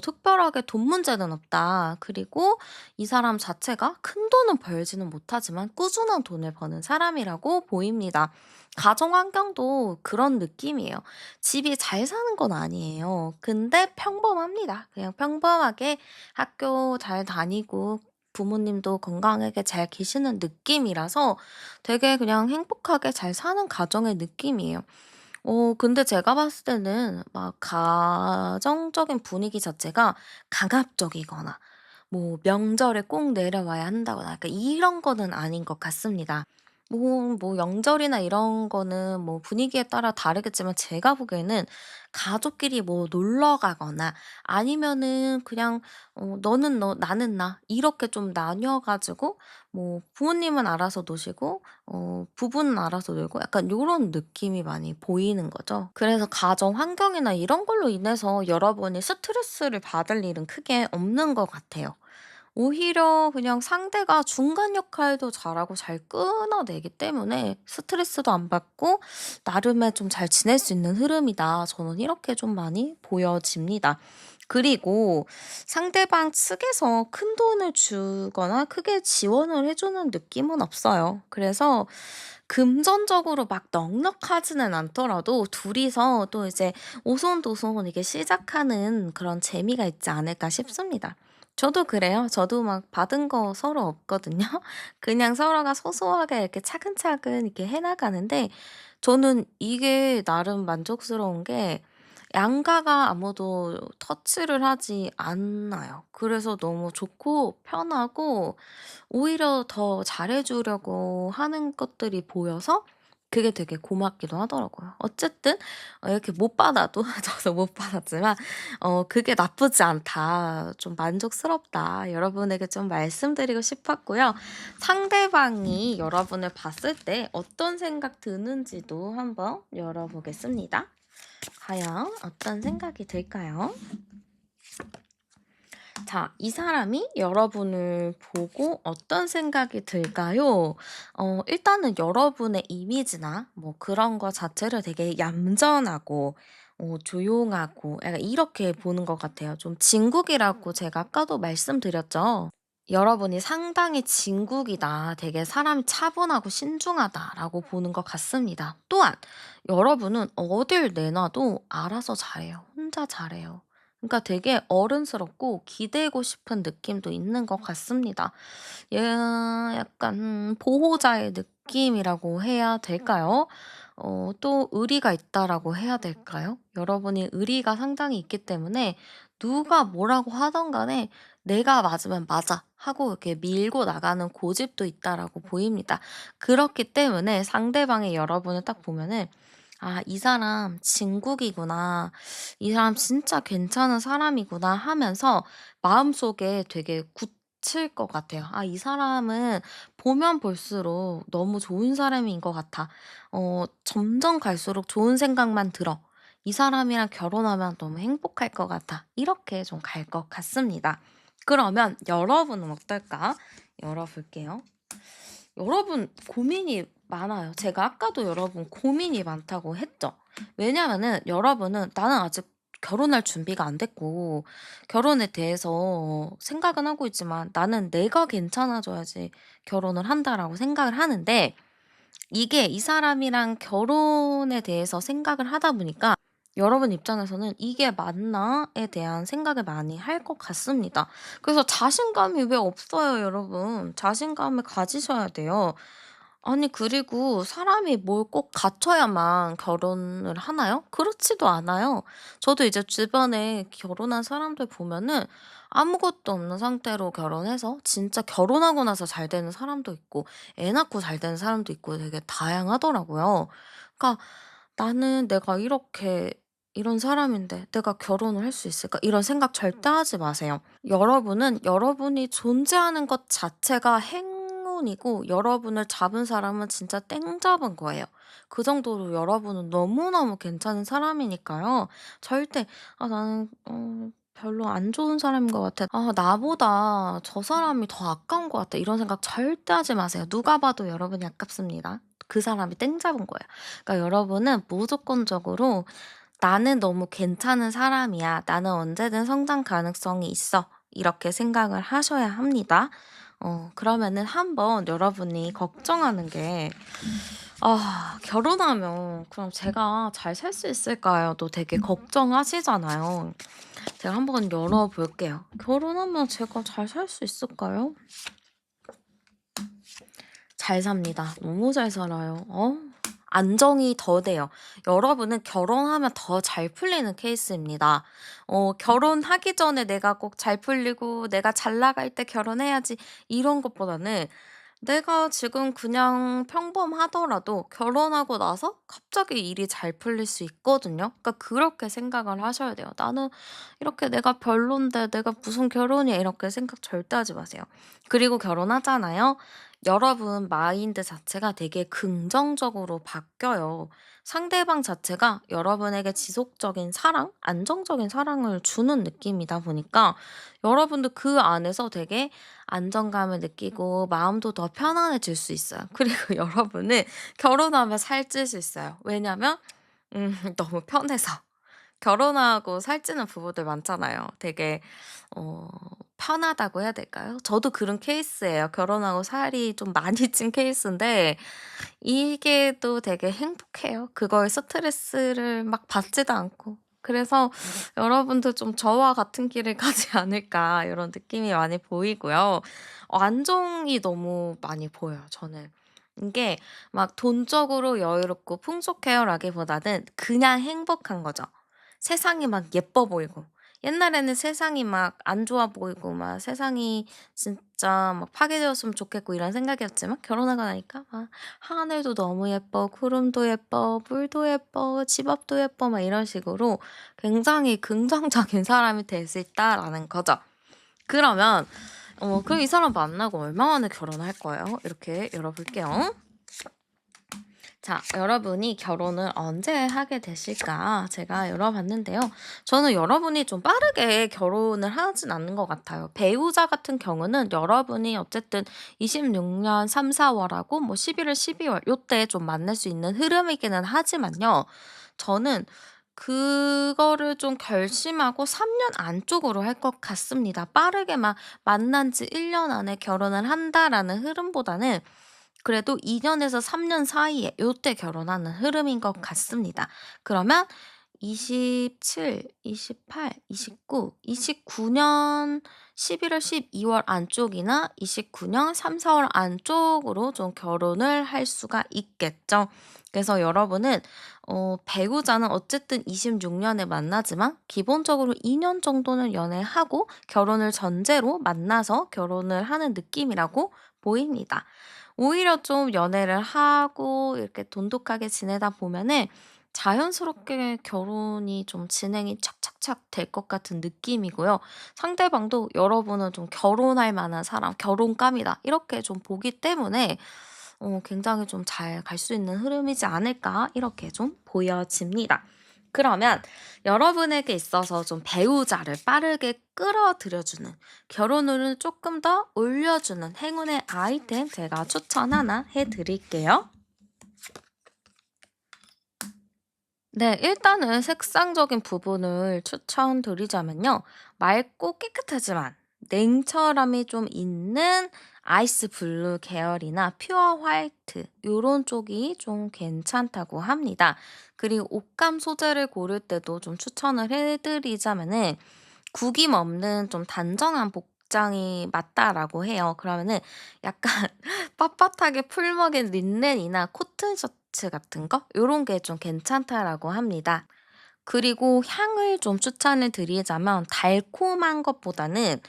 특별하게 '돈 문제는 없다.' 그리고 이 사람 자체가 큰돈은 벌지는 못하지만 꾸준한 돈을 버는 사람이라고 보입니다. 가정 환경도 그런 느낌이에요. 집이 잘 사는 건 아니에요. 근데 평범합니다. 그냥 평범하게 학교 잘 다니고 부모님도 건강하게 잘 계시는 느낌이라서 되게 그냥 행복하게 잘 사는 가정의 느낌이에요. 근데 제가 봤을 때는 막 가정적인 분위기 자체가 강압적이거나 뭐 명절에 꼭 내려와야 한다거나 약간 이런 거는 아닌 것 같습니다. 뭐 명절이나 이런 거는 뭐 분위기에 따라 다르겠지만 제가 보기에는 가족끼리 뭐 놀러 가거나 아니면은 그냥 너는 너 나는 나 이렇게 좀 나뉘어 가지고 뭐 부모님은 알아서 노시고 부부는 알아서 놀고 약간 요런 느낌이 많이 보이는 거죠. 그래서 가정 환경이나 이런 걸로 인해서 여러분이 스트레스를 받을 일은 크게 없는 것 같아요. 오히려 그냥 상대가 중간 역할도 잘하고 잘 끊어내기 때문에 스트레스도 안 받고 나름의 좀 잘 지낼 수 있는 흐름이다. 저는 이렇게 좀 많이 보여집니다. 그리고 상대방 측에서 큰돈을 주거나 크게 지원을 해 주는 느낌은 없어요. 그래서 금전적으로 막 넉넉하지는 않더라도 둘이서 또 이제 오손도손 이게 시작하는 그런 재미가 있지 않을까 싶습니다. 저도 그래요. 저도 막 받은 거 서로 없거든요. 그냥 서로가 소소하게 이렇게 차근차근 이렇게 해 나가는데 저는 이게 나름 만족스러운 게 양가가 아무도 터치를 하지 않아요. 그래서 너무 좋고 편하고 오히려 더 잘해 주려고 하는 것들이 보여서 그게 되게 고맙기도 하더라고요. 어쨌든 이렇게 못 받아도 저도 못 받았지만 "그게 나쁘지 않다. 좀 만족스럽다." 여러분에게 좀 말씀드리고 싶었고요. 상대방이 여러분을 봤을 때 어떤 생각 드는지도 한번 열어보겠습니다. 과연 어떤 생각이 들까요? 자, 이 사람이 여러분을 보고 어떤 생각이 들까요? 일단은 여러분의 이미지나 뭐 그런 거 자체를 되게 얌전하고 조용하고 약간 이렇게 보는 것 같아요. 좀 진국이라고 제가 아까도 말씀드렸죠. 여러분이 상당히 진국이다. 되게 사람이 차분하고 신중하다라고 보는 것 같습니다. 또한 여러분은 어딜 내놔도 알아서 잘해요. 혼자 잘해요. 그러니까 되게 어른스럽고 기대고 싶은 느낌도 있는 것 같습니다. 약간 보호자의 느낌이라고 해야 될까요? 또 의리가 있다라고 해야 될까요? 여러분이 의리가 상당히 있기 때문에 누가 뭐라고 하던 간에 '내가 맞으면 맞아.' 하고 이렇게 밀고 나가는 고집도 있다라고 보입니다. 그렇기 때문에 상대방의 여러분을 딱 보면은 '아 이 사람 진국이구나. 이 사람 진짜 괜찮은 사람이구나.' 하면서 마음속에 되게 굳힐 것 같아요. '아 이 사람은 보면 볼수록 너무 좋은 사람인 것 같아. 점점 갈수록 좋은 생각만 들어. 이 사람이랑 결혼하면 너무 행복할 것 같아.' 이렇게 좀 갈 것 같습니다. 그러면 여러분은 어떨까? 열어볼게요. 여러분 고민이 많아요. 제가 아까도 여러분 고민이 많다고 했죠. 왜냐면은 여러분은 '나는 아직 결혼할 준비가 안 됐고 결혼에 대해서 생각은 하고 있지만 나는 내가 괜찮아져야지 결혼을 한다.'라고 생각을 하는데, 이게 이 사람이랑 결혼에 대해서 생각을 하다 보니까 여러분 입장에서는 '이게 맞나?'에 대한 생각을 많이 할 것 같습니다. 그래서 자신감이 왜 없어요 여러분. 자신감을 가지셔야 돼요. 아니 그리고 사람이 뭘 꼭 갖춰야만 결혼을 하나요? 그렇지도 않아요. 저도 이제 주변에 결혼한 사람들 보면은 아무것도 없는 상태로 결혼해서 진짜 결혼하고 나서 잘 되는 사람도 있고 애 낳고 잘 되는 사람도 있고 되게 다양하더라고요. 그러니까 '나는 내가 이렇게 이런 사람인데 내가 결혼을 할 수 있을까?' 이런 생각 절대 하지 마세요. 여러분은 여러분이 존재하는 것 자체가 행운이고 여러분을 잡은 사람은 진짜 땡 잡은 거예요. 그 정도로 여러분은 너무너무 괜찮은 사람이니까요. 절대 '아 나는 별로 안 좋은 사람인 것 같아. 아 나보다 저 사람이 더 아까운 것 같아.' 이런 생각 절대 하지 마세요. 누가 봐도 여러분이 아깝습니다. 그 사람이 땡 잡은 거예요. 그러니까 여러분은 무조건적으로 '나는 너무 괜찮은 사람이야. 나는 언제든 성장 가능성이 있어.' 이렇게 생각을 하셔야 합니다. 그러면은 한번 여러분이 걱정하는 게 '아 결혼하면 그럼 제가 잘 살 수 있을까요?'도 되게 걱정하시잖아요. 제가 한번 열어 볼게요. '결혼하면 제가 잘 살 수 있을까요?' 잘 삽니다. 너무 잘 살아요. 안정이 더 돼요. 여러분은 결혼하면 더 잘 풀리는 케이스입니다. 결혼하기 전에 내가 꼭 잘 풀리고 '내가 잘 나갈 때 결혼해야지.' 이런 것보다는 내가 지금 그냥 평범하더라도 결혼하고 나서 갑자기 일이 잘 풀릴 수 있거든요. 그러니까 그렇게 생각을 하셔야 돼요. '나는 이렇게 내가 별론데 내가 무슨 결혼이야.' 이렇게 생각 절대 하지 마세요. 그리고 결혼하잖아요. 여러분 마인드 자체가 되게 긍정적으로 바뀌어요. 상대방 자체가 여러분에게 지속적인 사랑, 안정적인 사랑을 주는 느낌이다 보니까 여러분도 그 안에서 되게 안정감을 느끼고 마음도 더 편안해질 수 있어요. 그리고 여러분은 결혼하면 살찔 수 있어요. 왜냐면 너무 편해서. 결혼하고 살찌는 부부들 많잖아요. 되게 어 편하다고 해야 될까요? 저도 그런 케이스예요. 결혼하고 살이 좀 많이 찐 케이스인데 이게 또 되게 행복해요. 그거에 스트레스를 막 받지도 않고. 그래서 여러분도 좀 저와 같은 길을 가지 않을까 이런 느낌이 많이 보이고요. 안정이 너무 많이 보여요 저는. 이게 막 돈적으로 여유롭고 풍족해요라기보다는 그냥 행복한 거죠. 세상이 막 예뻐 보이고 옛날에는 세상이 막 안 좋아 보이고 막 세상이 진짜 막 파괴되었으면 좋겠고 이런 생각이었지만 결혼하고 나니까 막 하늘도 너무 예뻐, 구름도 예뻐, 물도 예뻐, 집 앞도 예뻐 막 이런 식으로 굉장히 긍정적인 사람이 될 수 있다라는 거죠. 그러면 그럼 이 사람 만나고 얼마 만에 결혼할 거예요? 이렇게 열어볼게요. 자, 여러분이 결혼을 언제 하게 되실까? 제가 열어봤는데요. 저는 여러분이 좀 빠르게 결혼을 하진 않는 것 같아요. 배우자 같은 경우는 여러분이 어쨌든 26년 3, 4월하고 뭐 11월, 12월 요때 좀 만날 수 있는 흐름이기는 하지만요. 저는 그거를 좀 결심하고 3년 안쪽으로 할 것 같습니다. 빠르게 막 만난 지 1년 안에 결혼을 한다라는 흐름보다는 그래도 2 년에서 3년 사이에 요때 결혼하는 흐름인 것 같습니다. 그러면 27, 28, 29, 29년 11월, 12월 안쪽이나 29년 3, 4월 안쪽으로 좀 결혼을 할 수가 있겠죠. 그래서 여러분은 배우자는 어쨌든 26년에 만나지만 기본적으로 2년 정도는 연애하고 결혼을 전제로 만나서 결혼을 하는 느낌이라고 보입니다. 오히려 좀 연애를 하고 이렇게 돈독하게 지내다 보면은 자연스럽게 결혼이 좀 진행이 착착착 될 것 같은 느낌이고요. 상대방도 여러분은 좀 '결혼할 만한 사람, 결혼감이다.' 이렇게 좀 보기 때문에 굉장히 좀 잘 갈 수 있는 흐름이지 않을까 이렇게 좀 보여집니다. 그러면 여러분에게 있어서 좀 배우자를 빠르게 끌어들여 주는, 결혼운을 조금 더 올려주는 행운의 아이템 제가 추천 하나 해 드릴게요. 네. 일단은 색상적인 부분을 추천드리자면요. 맑고 깨끗하지만 냉철함이 좀 있는 아이스 블루 계열이나 퓨어 화이트 요런 쪽이 좀 괜찮다고 합니다. 그리고 옷감 소재를 고를 때도 좀 추천을 해 드리자면은 구김 없는 좀 단정한 복장이 맞다라고 해요. 그러면은 약간 빳빳하게 풀먹인 린넨이나 코튼 셔츠 같은 거 요런 게 좀 괜찮다라고 합니다. 그리고 향을 좀 추천을 드리자면 달콤한 것보다는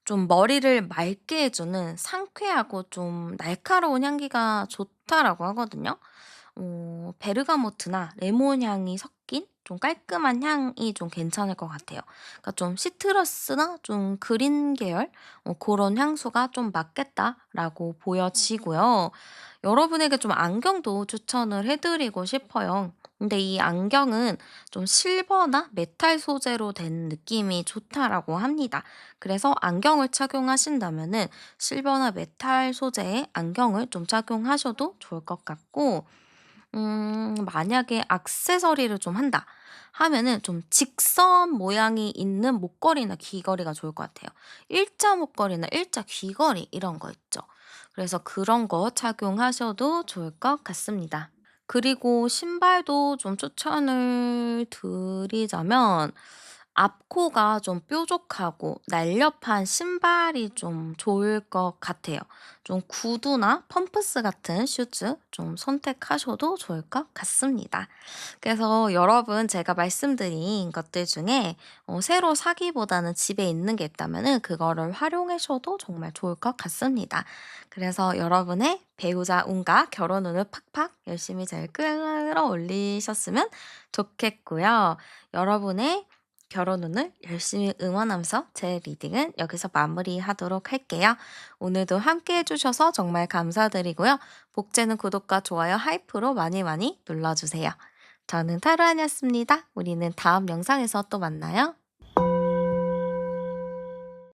좀 머리를 맑게 해 주는 상쾌하고 좀 날카로운 향기가 좋다라고 하거든요. 베르가모트나 레몬 향이 섞인 좀 깔끔한 향이 좀 괜찮을 것 같아요. 그러니까 좀 시트러스나 좀 그린 계열 고런 향수가 좀 맞겠다라고 보여지고요. 여러분에게 좀 안경도 추천을 해 드리고 싶어요. 근데 이 안경은 좀 실버나 메탈 소재로 된 느낌이 좋다라고 합니다. 그래서 안경을 착용하신다면은 실버나 메탈 소재의 안경을 좀 착용하셔도 좋을 것 같고 만약에 액세서리를 좀 한다 하면은 좀 직선 모양이 있는 목걸이나 귀걸이가 좋을 것 같아요. 일자 목걸이나 일자 귀걸이 이런 거 있죠. 그래서 그런 거 착용하셔도 좋을 것 같습니다. 그리고 신발도 좀 추천을 드리자면 앞코가 좀 뾰족하고 날렵한 신발이 좀 좋을 것 같아요. 좀 구두나 펌프스 같은 슈즈 좀 선택하셔도 좋을 것 같습니다. 그래서 여러분 제가 말씀드린 것들 중에 새로 사기보다는 집에 있는 게 있다면은 그거를 활용하셔도 정말 좋을 것 같습니다. 그래서 여러분의 배우자 운과 결혼 운을 팍팍 열심히 잘 끌어올리셨으면 좋겠고요. 여러분의 결혼 운을 열심히 응원하면서 제 리딩은 여기서 마무리하도록 할게요. 오늘도 함께 해주셔서 정말 감사드리고요. 복제는 구독과 좋아요, 하이프로 많이 많이 눌러주세요. 저는 타로안이었습니다. 우리는 다음 영상에서 또 만나요.